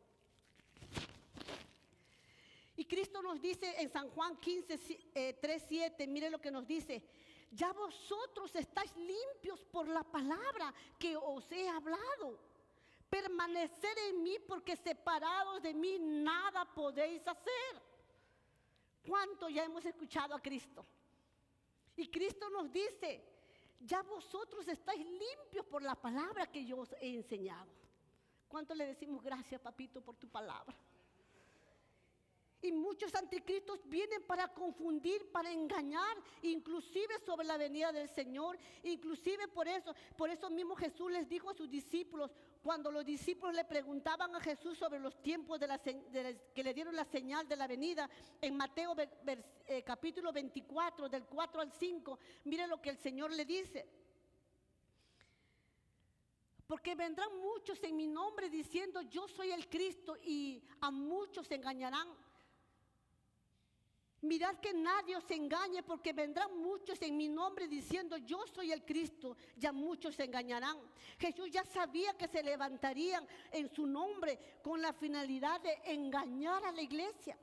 Y Cristo nos dice en San Juan 15, 3, 7, mire lo que nos dice. Ya vosotros estáis limpios por la palabra que os he hablado. Permanecer en mí, porque separados de mí nada podéis hacer. ¿Cuánto ya hemos escuchado a Cristo? Y Cristo nos dice, ya vosotros estáis limpios por la palabra que yo os he enseñado. ¿Cuánto le decimos gracias, papito, por tu palabra? Y muchos anticristos vienen para confundir, para engañar, inclusive sobre la venida del Señor. Inclusive por eso mismo Jesús les dijo a sus discípulos, cuando los discípulos le preguntaban a Jesús sobre los tiempos que le dieron la señal de la venida, en Mateo capítulo 24, del 4 al 5, mire lo que el Señor le dice. Porque vendrán muchos en mi nombre diciendo, yo soy el Cristo, y a muchos se engañarán. Mirad que nadie os engañe, porque vendrán muchos en mi nombre diciendo, yo soy el Cristo, ya muchos se engañarán. Jesús ya sabía que se levantarían en su nombre con la finalidad de engañar a la iglesia.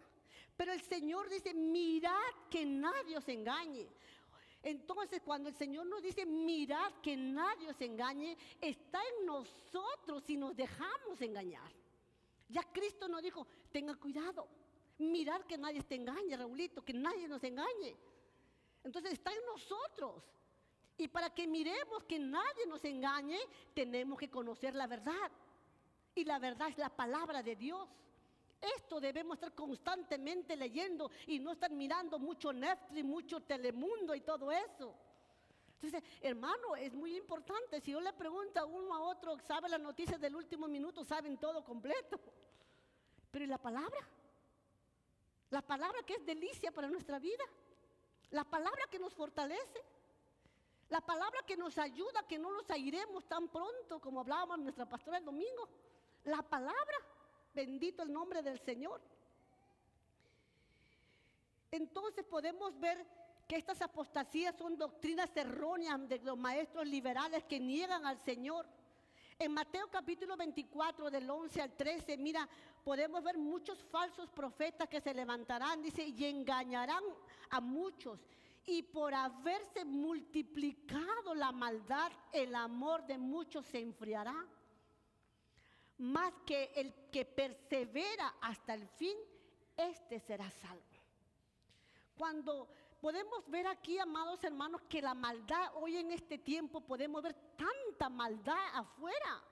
Pero el Señor dice, mirad que nadie os engañe. Entonces, cuando el Señor nos dice, mirad que nadie os engañe, está en nosotros si nos dejamos engañar. Ya Cristo nos dijo, tenga cuidado. Mirar que nadie te engañe, Raulito, que nadie nos engañe. Entonces está en nosotros. Y para que miremos que nadie nos engañe, tenemos que conocer la verdad. Y la verdad es la palabra de Dios. Esto debemos estar constantemente leyendo y no estar mirando mucho Netflix, mucho Telemundo y todo eso. Entonces, hermano, es muy importante. Si yo le pregunto a uno a otro, ¿sabe las noticias del último minuto? Saben todo completo. Pero ¿y la palabra? La palabra que es delicia para nuestra vida. La palabra que nos fortalece. La palabra que nos ayuda, que no nos airemos tan pronto como hablábamos nuestra pastora el domingo. La palabra, bendito el nombre del Señor. Entonces podemos ver que estas apostasías son doctrinas erróneas de los maestros liberales que niegan al Señor. En Mateo capítulo 24 del 11 al 13, mira, podemos ver muchos falsos profetas que se levantarán, dice, y engañarán a muchos. Y por haberse multiplicado la maldad, el amor de muchos se enfriará. Más que el que persevera hasta el fin, este será salvo. Cuando podemos ver aquí, amados hermanos, que la maldad hoy en este tiempo, podemos ver tanta maldad afuera,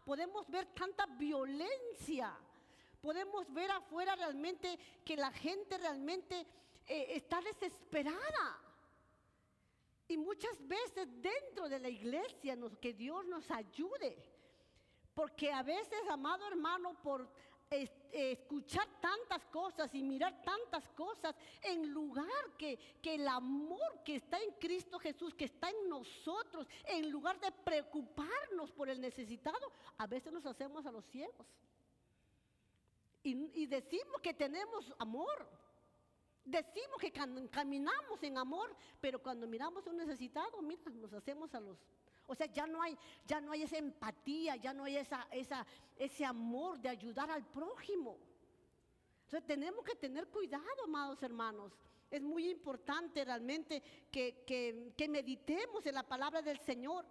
podemos ver tanta violencia, podemos ver afuera realmente que la gente realmente está desesperada. Y muchas veces dentro de la iglesia, que Dios nos ayude, porque a veces, amado hermano, por escuchar tantas cosas y mirar tantas cosas, en lugar que el amor que está en Cristo Jesús, que está en nosotros, en lugar de preocuparnos por el necesitado, a veces nos hacemos a los ciegos y decimos que tenemos amor, decimos que caminamos en amor, pero cuando miramos a un necesitado, mira, nos hacemos a los... O sea, ya no hay esa empatía, ya no hay ese amor de ayudar al prójimo. Entonces tenemos que tener cuidado, amados hermanos. Es muy importante realmente que meditemos en la palabra del Señor.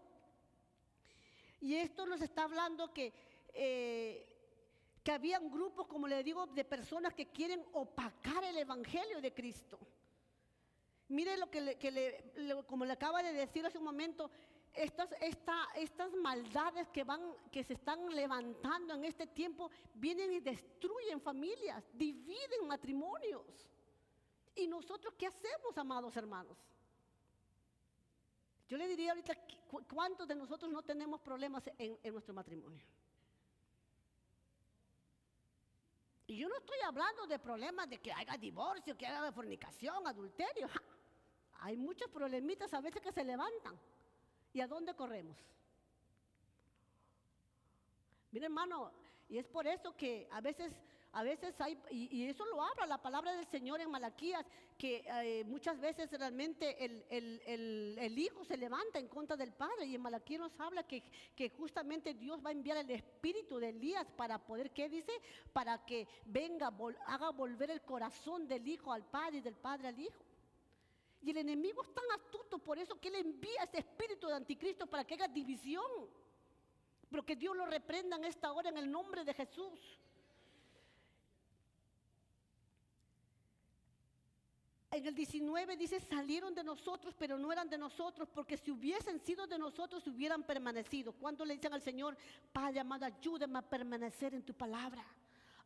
Y esto nos está hablando que habían grupos, como le digo, de personas que quieren opacar el evangelio de Cristo. Mire como le acaba de decir hace un momento, estas maldades que se están levantando en este tiempo vienen y destruyen familias, dividen matrimonios. ¿Y nosotros qué hacemos, amados hermanos? Yo le diría ahorita, ¿cuántos de nosotros no tenemos problemas en nuestro matrimonio? Y yo no estoy hablando de problemas de que haya divorcio, que haya fornicación, adulterio. Hay muchos problemitas a veces que se levantan. ¿Y a dónde corremos? Mira, hermano, y es por eso que a veces hay, y eso lo habla la palabra del Señor en Malaquías, que muchas veces realmente el hijo se levanta en contra del padre, y en Malaquías nos habla que justamente Dios va a enviar el espíritu de Elías para poder, ¿qué dice? Para que venga, haga volver el corazón del hijo al padre y del padre al hijo. Y el enemigo es tan astuto, por eso que él envía ese espíritu de anticristo para que haga división. Pero que Dios lo reprenda en esta hora en el nombre de Jesús. En el 19 dice, salieron de nosotros, pero no eran de nosotros, porque si hubiesen sido de nosotros, hubieran permanecido. ¿Cuándo le dicen al Señor, Padre amado, ayúdame a permanecer en tu palabra?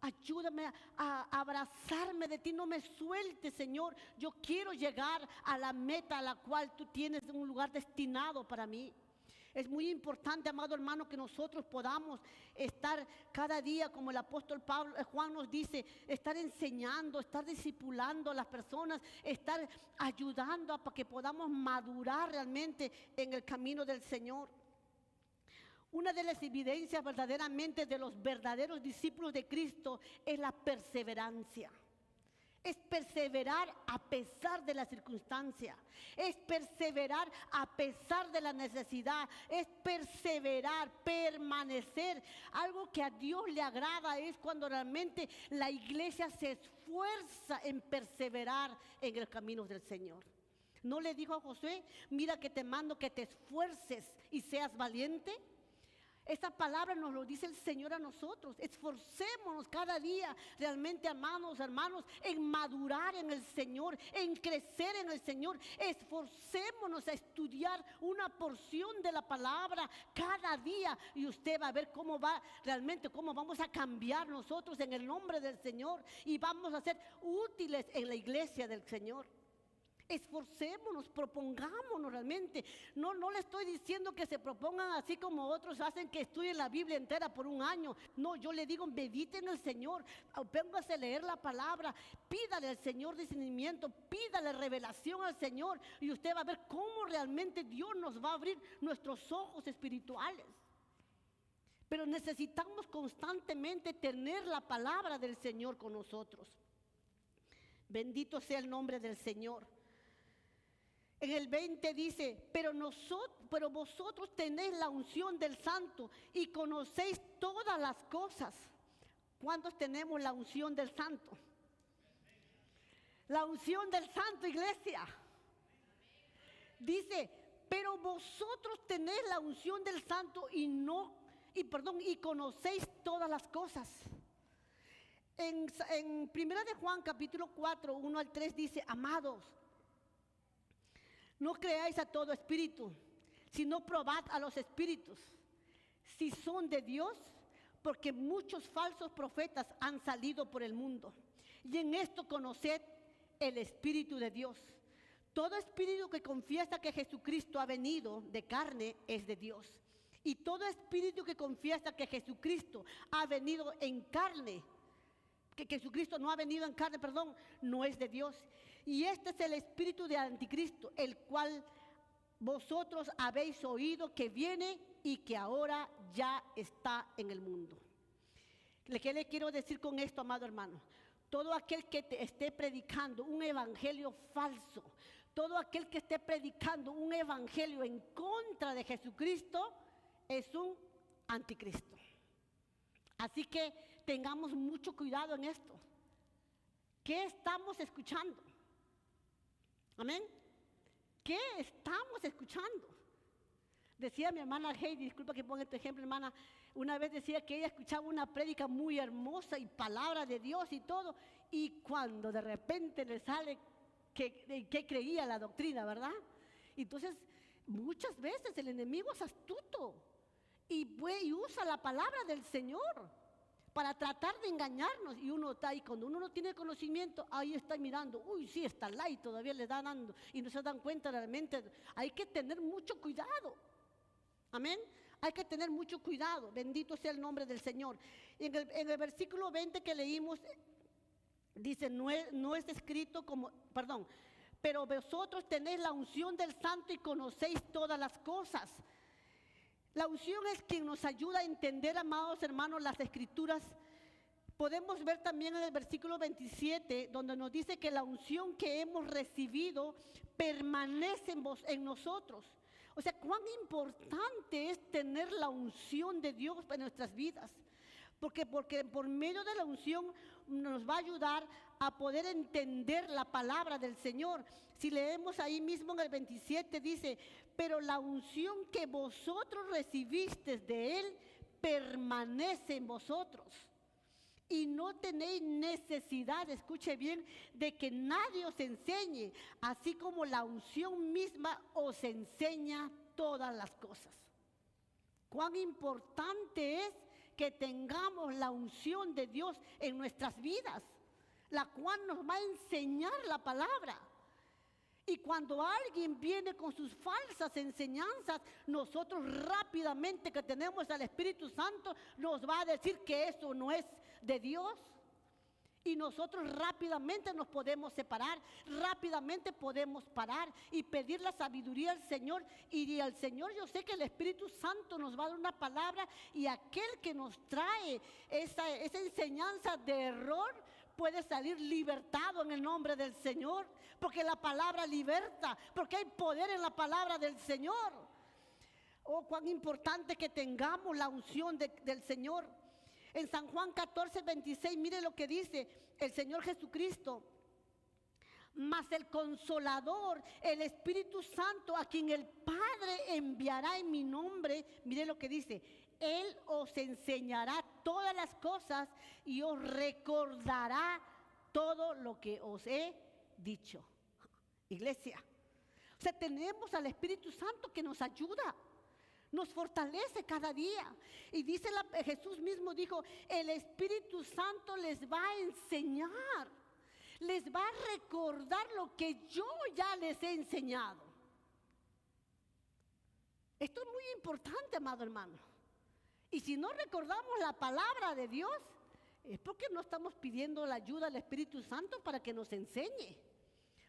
Ayúdame a abrazarme de ti, no me sueltes, Señor. Yo quiero llegar a la meta a la cual tú tienes un lugar destinado para mí. Es muy importante, amado hermano, que nosotros podamos estar cada día, como el apóstol Juan nos dice, estar enseñando, estar discipulando a las personas, estar ayudando para que podamos madurar realmente en el camino del Señor. Una de las evidencias verdaderamente de los verdaderos discípulos de Cristo es la perseverancia. Es perseverar a pesar de la circunstancia. Es perseverar a pesar de la necesidad. Es perseverar, permanecer. Algo que a Dios le agrada es cuando realmente la iglesia se esfuerza en perseverar en el camino del Señor. ¿No le dijo a Josué, mira que te mando que te esfuerces y seas valiente? Esa palabra nos lo dice el Señor a nosotros. Esforcémonos cada día realmente, amados hermanos, en madurar en el Señor, en crecer en el Señor. Esforcémonos a estudiar una porción de la palabra cada día, y usted va a ver cómo va realmente, cómo vamos a cambiar nosotros en el nombre del Señor, y vamos a ser útiles en la iglesia del Señor. Esforcémonos, propongámonos realmente. No le estoy diciendo que se propongan así como otros hacen, que estudien la Biblia entera por un año. No, yo le digo, mediten en el Señor, póngase a leer la palabra, pídale al Señor discernimiento, pídale revelación al Señor, y usted va a ver cómo realmente Dios nos va a abrir nuestros ojos espirituales. Pero necesitamos constantemente tener la palabra del Señor con nosotros. Bendito sea el nombre del Señor. En el 20 dice, pero vosotros tenéis la unción del Santo y conocéis todas las cosas. ¿Cuántos tenemos la unción del Santo? La unción del Santo, iglesia. Dice, pero vosotros tenéis la unción del Santo y conocéis todas las cosas. En 1 de Juan capítulo 4, 1 al 3 dice, amados, no creáis a todo espíritu, sino probad a los espíritus, si son de Dios, porque muchos falsos profetas han salido por el mundo. Y en esto conoced el Espíritu de Dios. Todo espíritu que confiesa que Jesucristo ha venido de carne es de Dios. Y todo espíritu que confiesa que Jesucristo ha venido en carne, que Jesucristo no ha venido en carne, no es de Dios. Y este es el espíritu de anticristo, el cual vosotros habéis oído que viene y que ahora ya está en el mundo. ¿Qué le quiero decir con esto, amado hermano? Todo aquel que esté predicando un evangelio falso, todo aquel que esté predicando un evangelio en contra de Jesucristo, es un anticristo. Así que tengamos mucho cuidado en esto. ¿Qué estamos escuchando? Amén. ¿Qué estamos escuchando? Decía mi hermana Heidi, disculpa que ponga este ejemplo, hermana, una vez decía que ella escuchaba una prédica muy hermosa y palabra de Dios y todo, y cuando de repente le sale que creía la doctrina, ¿verdad? Entonces, muchas veces el enemigo es astuto y usa la palabra del Señor para tratar de engañarnos, y uno está ahí, cuando uno no tiene conocimiento, ahí está mirando, uy, sí, está light, todavía le está dando, y no se dan cuenta realmente. Hay que tener mucho cuidado, amén, hay que tener mucho cuidado, bendito sea el nombre del Señor. En el versículo 20 que leímos, dice, no es escrito como, pero vosotros tenéis la unción del Santo y conocéis todas las cosas. La unción es quien nos ayuda a entender, amados hermanos, las Escrituras. Podemos ver también en el versículo 27, donde nos dice que la unción que hemos recibido permanece en nosotros. O sea, cuán importante es tener la unción de Dios en nuestras vidas. Porque por medio de la unción nos va a ayudar a poder entender la palabra del Señor. Si leemos ahí mismo en el 27 dice, pero la unción que vosotros recibisteis de Él permanece en vosotros. Y no tenéis necesidad, escuche bien, de que nadie os enseñe, así como la unción misma os enseña todas las cosas. Cuán importante es que tengamos la unción de Dios en nuestras vidas, la cual nos va a enseñar la palabra. Y cuando alguien viene con sus falsas enseñanzas, nosotros rápidamente, que tenemos al Espíritu Santo, nos va a decir que eso no es de Dios. Y nosotros rápidamente nos podemos separar, rápidamente podemos parar y pedir la sabiduría al Señor. Y al Señor, yo sé que el Espíritu Santo nos va a dar una palabra, y aquel que nos trae esa enseñanza de error puede salir libertado en el nombre del Señor, porque la palabra liberta, porque hay poder en la palabra del Señor. Oh, cuán importante que tengamos la unción del Señor. En San Juan 14, 26, mire lo que dice el Señor Jesucristo. Mas el Consolador, el Espíritu Santo, a quien el Padre enviará en mi nombre, mire lo que dice, Él os enseñará todas las cosas y os recordará todo lo que os he dicho. Iglesia, o sea, tenemos al Espíritu Santo que nos ayuda, nos fortalece cada día. Y dice Jesús mismo dijo, el Espíritu Santo les va a enseñar, les va a recordar lo que yo ya les he enseñado. Esto es muy importante, amado hermano. Y si no recordamos la palabra de Dios, es porque no estamos pidiendo la ayuda al Espíritu Santo para que nos enseñe.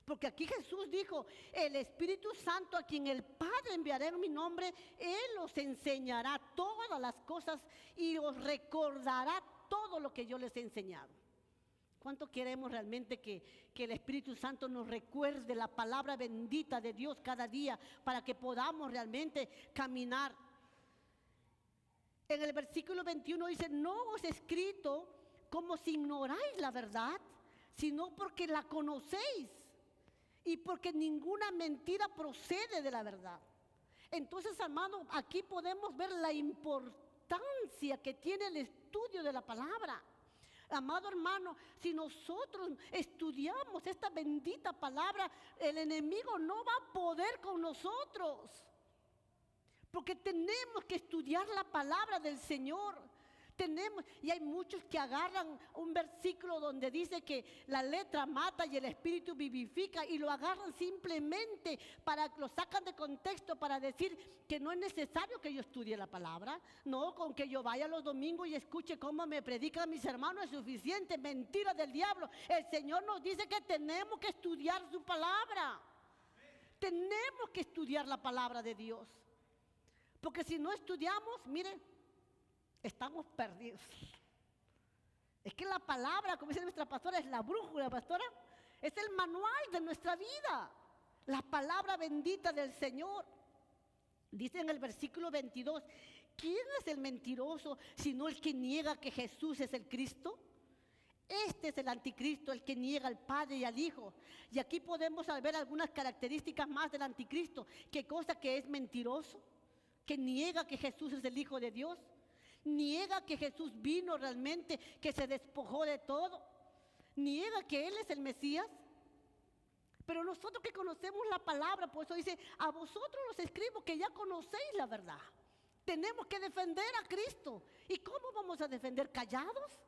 Porque aquí Jesús dijo, el Espíritu Santo a quien el Padre enviará en mi nombre, Él os enseñará todas las cosas y os recordará todo lo que yo les he enseñado. ¿Cuánto queremos realmente que el Espíritu Santo nos recuerde la palabra bendita de Dios cada día para que podamos realmente caminar? En el versículo 21 dice, no os he escrito como si ignoráis la verdad, sino porque la conocéis y porque ninguna mentira procede de la verdad. Entonces, hermano, aquí podemos ver la importancia que tiene el estudio de la palabra. Amado hermano, si nosotros estudiamos esta bendita palabra, el enemigo no va a poder con nosotros. Porque tenemos que estudiar la palabra del Señor. Y hay muchos que agarran un versículo donde dice que la letra mata y el espíritu vivifica, y lo agarran simplemente lo sacan de contexto para decir que no es necesario que yo estudie la palabra. No, con que yo vaya los domingos y escuche cómo me predican mis hermanos es suficiente. Mentira del diablo. El Señor nos dice que tenemos que estudiar su palabra. Tenemos que estudiar la palabra de Dios. Porque si no estudiamos, mire, estamos perdidos. Es que la palabra, como dice nuestra pastora, es la brújula, pastora. Es el manual de nuestra vida. La palabra bendita del Señor. Dice en el versículo 22, ¿quién es el mentiroso sino el que niega que Jesús es el Cristo? Este es el anticristo, el que niega al Padre y al Hijo. Y aquí podemos ver algunas características más del anticristo. ¿Qué cosa? Que es mentiroso, que niega que Jesús es el Hijo de Dios, niega que Jesús vino realmente, que se despojó de todo, niega que Él es el Mesías. Pero nosotros que conocemos la palabra, por eso dice, a vosotros los escribo que ya conocéis la verdad. Tenemos que defender a Cristo. ¿Y cómo vamos a defender? ¿Callados?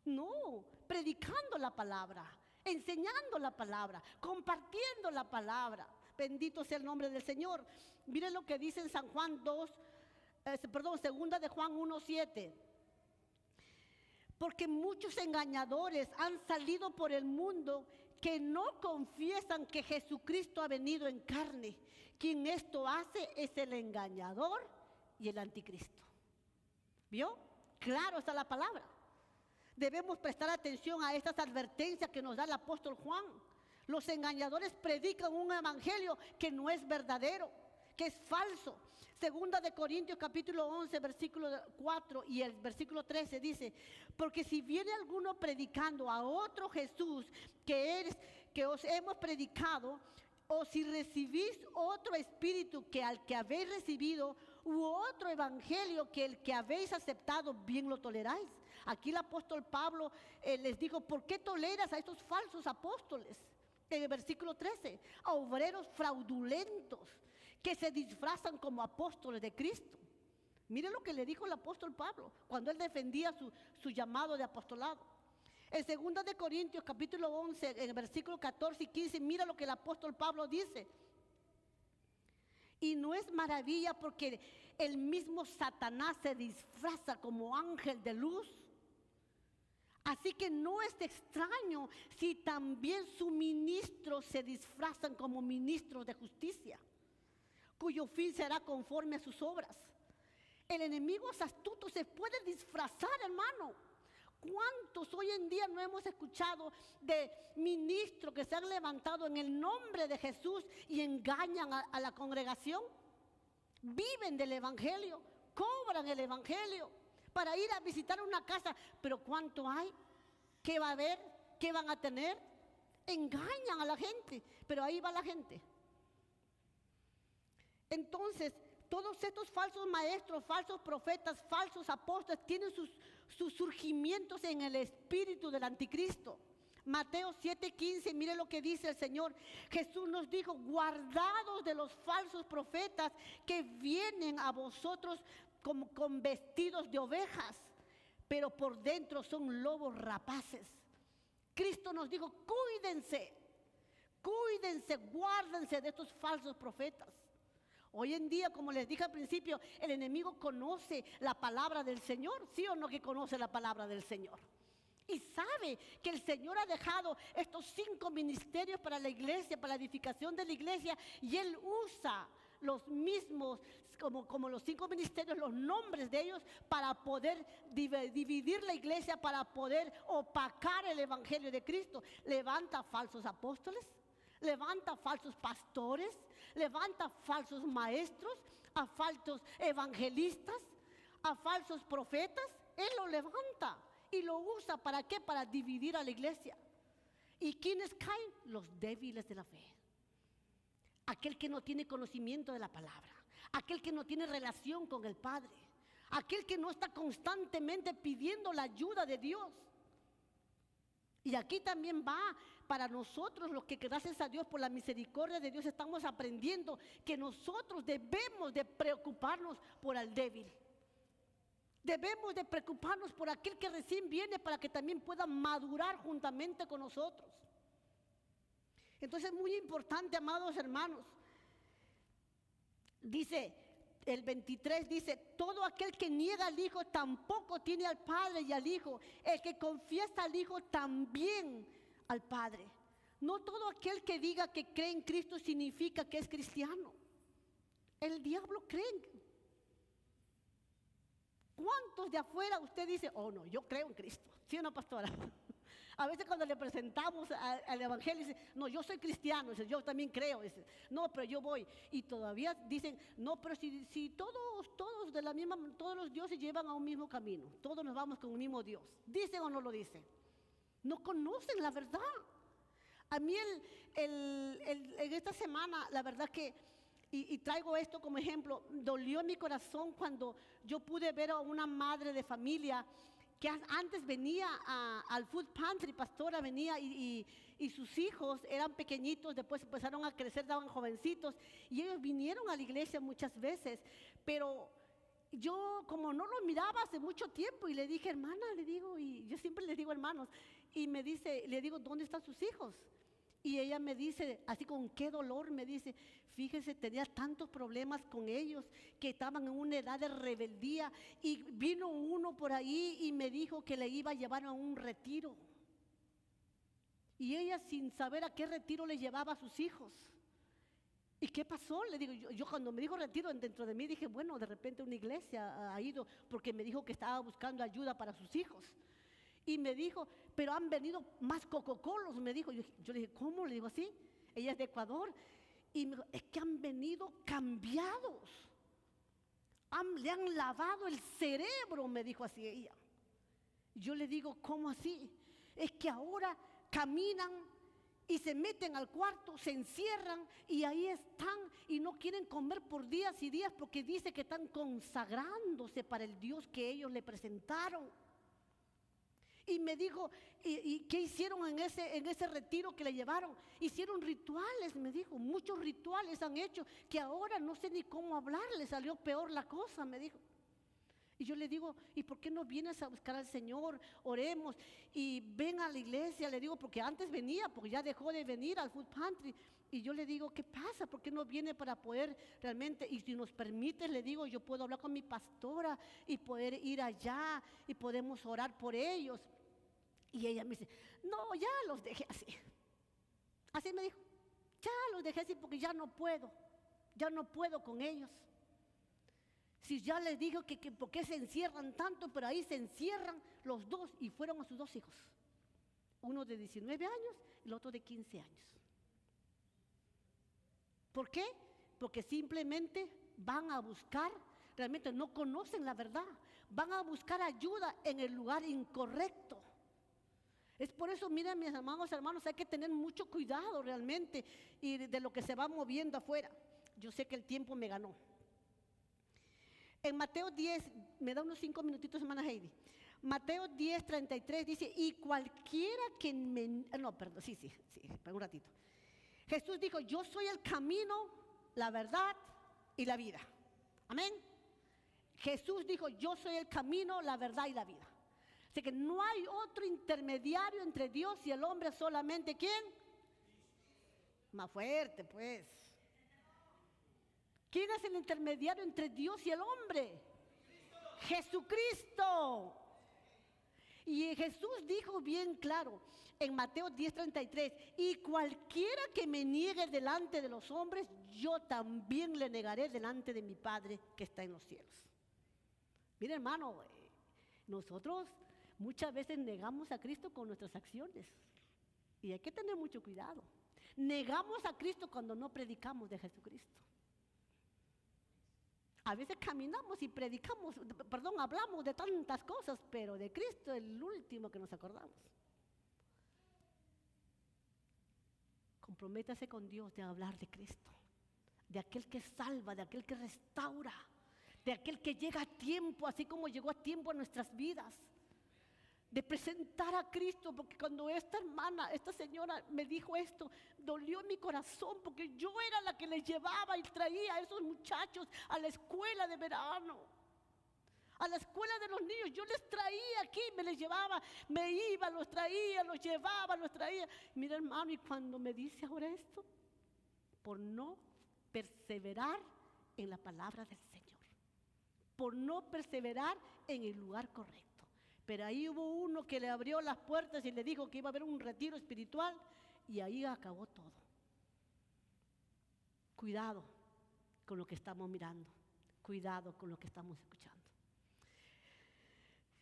No, predicando la palabra, enseñando la palabra, compartiendo la palabra. Bendito sea el nombre del Señor. Miren lo que dice en San Juan 2 de Juan 1:7. Porque muchos engañadores han salido por el mundo que no confiesan que Jesucristo ha venido en carne. Quien esto hace es el engañador y el anticristo. ¿Vio? Claro está la palabra. Debemos prestar atención a estas advertencias que nos da el apóstol Juan. Los engañadores predican un evangelio que no es verdadero, que es falso. Segunda de Corintios capítulo 11, versículo 4 y el versículo 13 dice, porque si viene alguno predicando a otro Jesús que os hemos predicado, o si recibís otro espíritu que al que habéis recibido, u otro evangelio que el que habéis aceptado, bien lo toleráis. Aquí el apóstol Pablo les dijo, ¿por qué toleras a estos falsos apóstoles? En el versículo 13, a obreros fraudulentos que se disfrazan como apóstoles de Cristo. Mire lo que le dijo el apóstol Pablo cuando él defendía su llamado de apostolado. En 2 de Corintios capítulo 11, en el versículo 14 y 15, mira lo que el apóstol Pablo dice. Y no es maravilla porque el mismo Satanás se disfraza como ángel de luz. Así que no es extraño si también sus ministros se disfrazan como ministros de justicia, cuyo fin será conforme a sus obras. El enemigo es astuto, se puede disfrazar, hermano. ¿Cuántos hoy en día no hemos escuchado de ministros que se han levantado en el nombre de Jesús y engañan a la congregación? Viven del evangelio, cobran el evangelio para ir a visitar una casa. Pero ¿cuánto hay? ¿Qué va a haber? ¿Qué van a tener? Engañan a la gente, pero ahí va la gente. Entonces, Todos estos falsos maestros, falsos profetas, falsos apóstoles tienen sus surgimientos en el espíritu del anticristo. Mateo 7:15, mire lo que dice el Señor. Jesús nos dijo: guardados de los falsos profetas que vienen a vosotros como con vestidos de ovejas, pero por dentro son lobos rapaces. Cristo nos dijo: cuídense, guárdense de estos falsos profetas. Hoy en día, como les dije al principio, el enemigo conoce la palabra del Señor, ¿sí o no que conoce la palabra del Señor? Y sabe que el Señor ha dejado estos 5 ministerios para la iglesia, para la edificación de la iglesia, y Él usa los mismos, como los 5 ministerios, los nombres de ellos, para poder dividir la iglesia, para poder opacar el evangelio de Cristo. Levanta falsos apóstoles, levanta falsos pastores, levanta falsos maestros, a falsos evangelistas, a falsos profetas. Él lo levanta y lo usa, ¿para qué? Para dividir a la iglesia. ¿Y quiénes caen? Los débiles de la fe. Aquel que no tiene conocimiento de la palabra, aquel que no tiene relación con el Padre, aquel que no está constantemente pidiendo la ayuda de Dios. Y aquí también va para nosotros, los que gracias a Dios, por la misericordia de Dios, estamos aprendiendo que nosotros debemos de preocuparnos por el débil. Debemos de preocuparnos por aquel que recién viene, para que también pueda madurar juntamente con nosotros. Entonces es muy importante, amados hermanos. Dice el 23, dice: todo aquel que niega al Hijo tampoco tiene al Padre y al Hijo. El que confiesa al Hijo también al Padre. No todo aquel que diga que cree en Cristo significa que es cristiano. El diablo cree. ¿Cuántos de afuera usted dice: oh no, yo creo en Cristo? ¿Sí o no, pastora? A veces cuando le presentamos al evangelio, dice: no, yo soy cristiano, dice, yo también creo, dice, no, pero yo voy. Y todavía dicen: no, pero si todos de la misma, todos los dioses llevan a un mismo camino, todos nos vamos con un mismo Dios. ¿Dicen o no lo dicen? No conocen la verdad. A mí en esta semana, la verdad que, y traigo esto como ejemplo, dolió mi corazón cuando yo pude ver a una madre de familia que antes venía al Food Pantry, pastora, venía y sus hijos eran pequeñitos, después empezaron a crecer, estaban jovencitos, y ellos vinieron a la iglesia muchas veces, pero yo como no los miraba hace mucho tiempo, y le dije: hermana, le digo, y yo siempre les digo hermanos, y me dice, le digo: ¿dónde están sus hijos? Y ella me dice, así con qué dolor, me dice: fíjese, tenía tantos problemas con ellos, que estaban en una edad de rebeldía, y vino uno por ahí y me dijo que le iba a llevar a un retiro. Y ella, sin saber a qué retiro le llevaba a sus hijos. ¿Y qué pasó? Le digo, yo cuando me dijo retiro, dentro de mí dije: bueno, de repente una iglesia ha ido, porque me dijo que estaba buscando ayuda para sus hijos. Y me dijo: pero han venido más cococolos, me dijo. Yo le dije: ¿cómo? Le digo así. Ella es de Ecuador. Y me dijo: es que han venido cambiados. Le han lavado el cerebro, me dijo así ella. Yo le digo: ¿cómo así? Es que ahora caminan y se meten al cuarto, se encierran y ahí están, y no quieren comer por días y días, porque dice que están consagrándose para el Dios que ellos le presentaron. Y me dijo: ¿y qué hicieron en ese retiro que le llevaron? Hicieron rituales, me dijo, muchos rituales han hecho, que ahora no sé ni cómo hablar, le salió peor la cosa, me dijo. Y yo le digo: ¿y por qué no vienes a buscar al Señor? Oremos y ven a la iglesia, le digo, porque antes venía, porque ya dejó de venir al Food Pantry. Y yo le digo: ¿qué pasa? ¿Por qué no viene para poder realmente? Y si nos permite, le digo, yo puedo hablar con mi pastora y poder ir allá y podemos orar por ellos. Y ella me dice: no, ya los dejé así. Así me dijo: ya los dejé así porque ya no puedo con ellos. Si ya les digo que por qué se encierran tanto, pero ahí se encierran los dos, y fueron a sus 2 hijos. Uno de 19 años y el otro de 15 años. ¿Por qué? Porque simplemente van a buscar, realmente no conocen la verdad, van a buscar ayuda en el lugar incorrecto. Es por eso, miren, mis amados hermanos, hay que tener mucho cuidado realmente y de lo que se va moviendo afuera. Yo sé que el tiempo me ganó. En Mateo 10, me da unos 5 minutitos, hermana Heidi. Mateo 10, 33 dice, y cualquiera que me... No, perdón, sí, un ratito. Jesús dijo, yo soy el camino, la verdad y la vida. Amén. Jesús dijo, yo soy el camino, la verdad y la vida. Así que no hay otro intermediario entre Dios y el hombre, solamente ¿quién? Más fuerte, pues. ¿Quién es el intermediario entre Dios y el hombre? Jesucristo. Y Jesús dijo bien claro en Mateo 10:33, y cualquiera que me niegue delante de los hombres, yo también le negaré delante de mi Padre que está en los cielos. Mira, hermano, nosotros muchas veces negamos a Cristo con nuestras acciones y hay que tener mucho cuidado. Negamos a Cristo cuando no predicamos de Jesucristo. A veces caminamos y predicamos, hablamos de tantas cosas, pero de Cristo es el último que nos acordamos. Comprométase con Dios de hablar de Cristo, de aquel que salva, de aquel que restaura, de aquel que llega a tiempo, así como llegó a tiempo a nuestras vidas. De presentar a Cristo, porque cuando esta señora me dijo esto, dolió mi corazón, porque yo era la que les llevaba y traía a esos muchachos a la escuela de verano, a la escuela de los niños. Yo les traía aquí, me les llevaba, me iba, los traía, los llevaba, los traía. Mira, hermano, y cuando me dice ahora esto, por no perseverar en la palabra del Señor, por no perseverar en el lugar correcto. Pero ahí hubo uno que le abrió las puertas y le dijo que iba a haber un retiro espiritual y ahí acabó todo. Cuidado con lo que estamos mirando, cuidado con lo que estamos escuchando.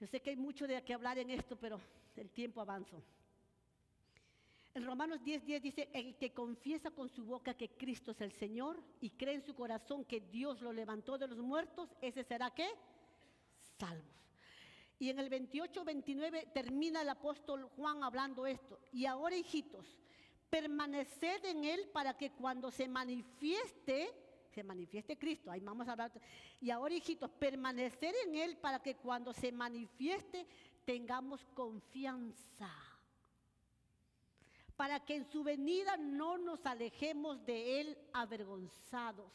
Yo sé que hay mucho de qué hablar en esto, pero el tiempo avanza. En Romanos 10:10 dice, el que confiesa con su boca que Cristo es el Señor y cree en su corazón que Dios lo levantó de los muertos, ese será ¿qué? Salvo. Y en el 28-29 termina el apóstol Juan hablando esto. Y ahora, hijitos, permaneced en él para que cuando se manifieste Cristo. Ahí vamos a hablar. Y ahora, hijitos, permaneced en él para que cuando se manifieste tengamos confianza. Para que en su venida no nos alejemos de él avergonzados.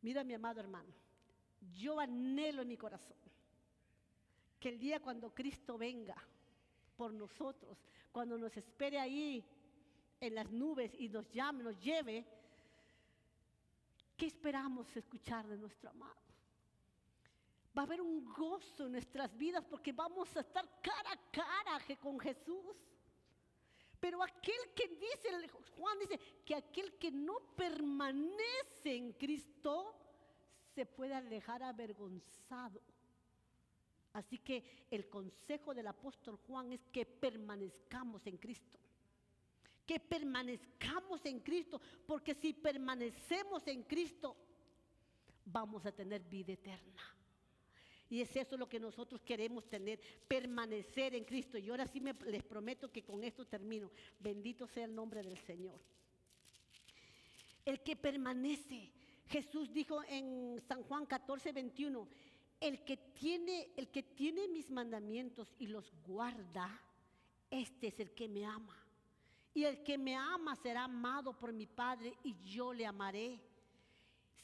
Mira, mi amado hermano, yo anhelo en mi corazón que el día cuando Cristo venga por nosotros, cuando nos espere ahí en las nubes y nos llame, nos lleve, ¿qué esperamos escuchar de nuestro amado? Va a haber un gozo en nuestras vidas porque vamos a estar cara a cara con Jesús. Pero aquel que dice, Juan dice, que aquel que no permanece en Cristo se puede alejar avergonzado. Así que el consejo del apóstol Juan es que permanezcamos en Cristo. Que permanezcamos en Cristo, porque si permanecemos en Cristo, vamos a tener vida eterna. Y es eso lo que nosotros queremos tener, permanecer en Cristo. Y ahora sí les prometo que con esto termino. Bendito sea el nombre del Señor. El que permanece, Jesús dijo en San Juan 14:21, el que tiene mis mandamientos y los guarda, este es el que me ama. Y el que me ama será amado por mi Padre y yo le amaré.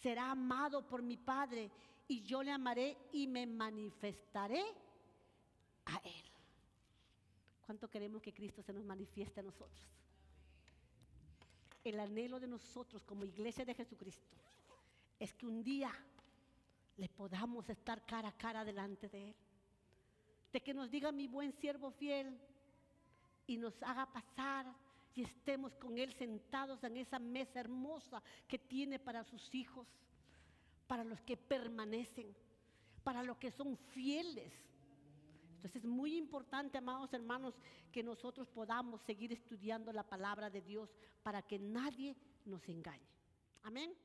Será amado por mi Padre y yo le amaré y me manifestaré a Él. ¿Cuánto queremos que Cristo se nos manifieste a nosotros? El anhelo de nosotros como iglesia de Jesucristo es que un día le podamos estar cara a cara delante de Él. De que nos diga mi buen siervo fiel y nos haga pasar y estemos con Él sentados en esa mesa hermosa que tiene para sus hijos, para los que permanecen, para los que son fieles. Entonces es muy importante, amados hermanos, que nosotros podamos seguir estudiando la palabra de Dios para que nadie nos engañe. Amén.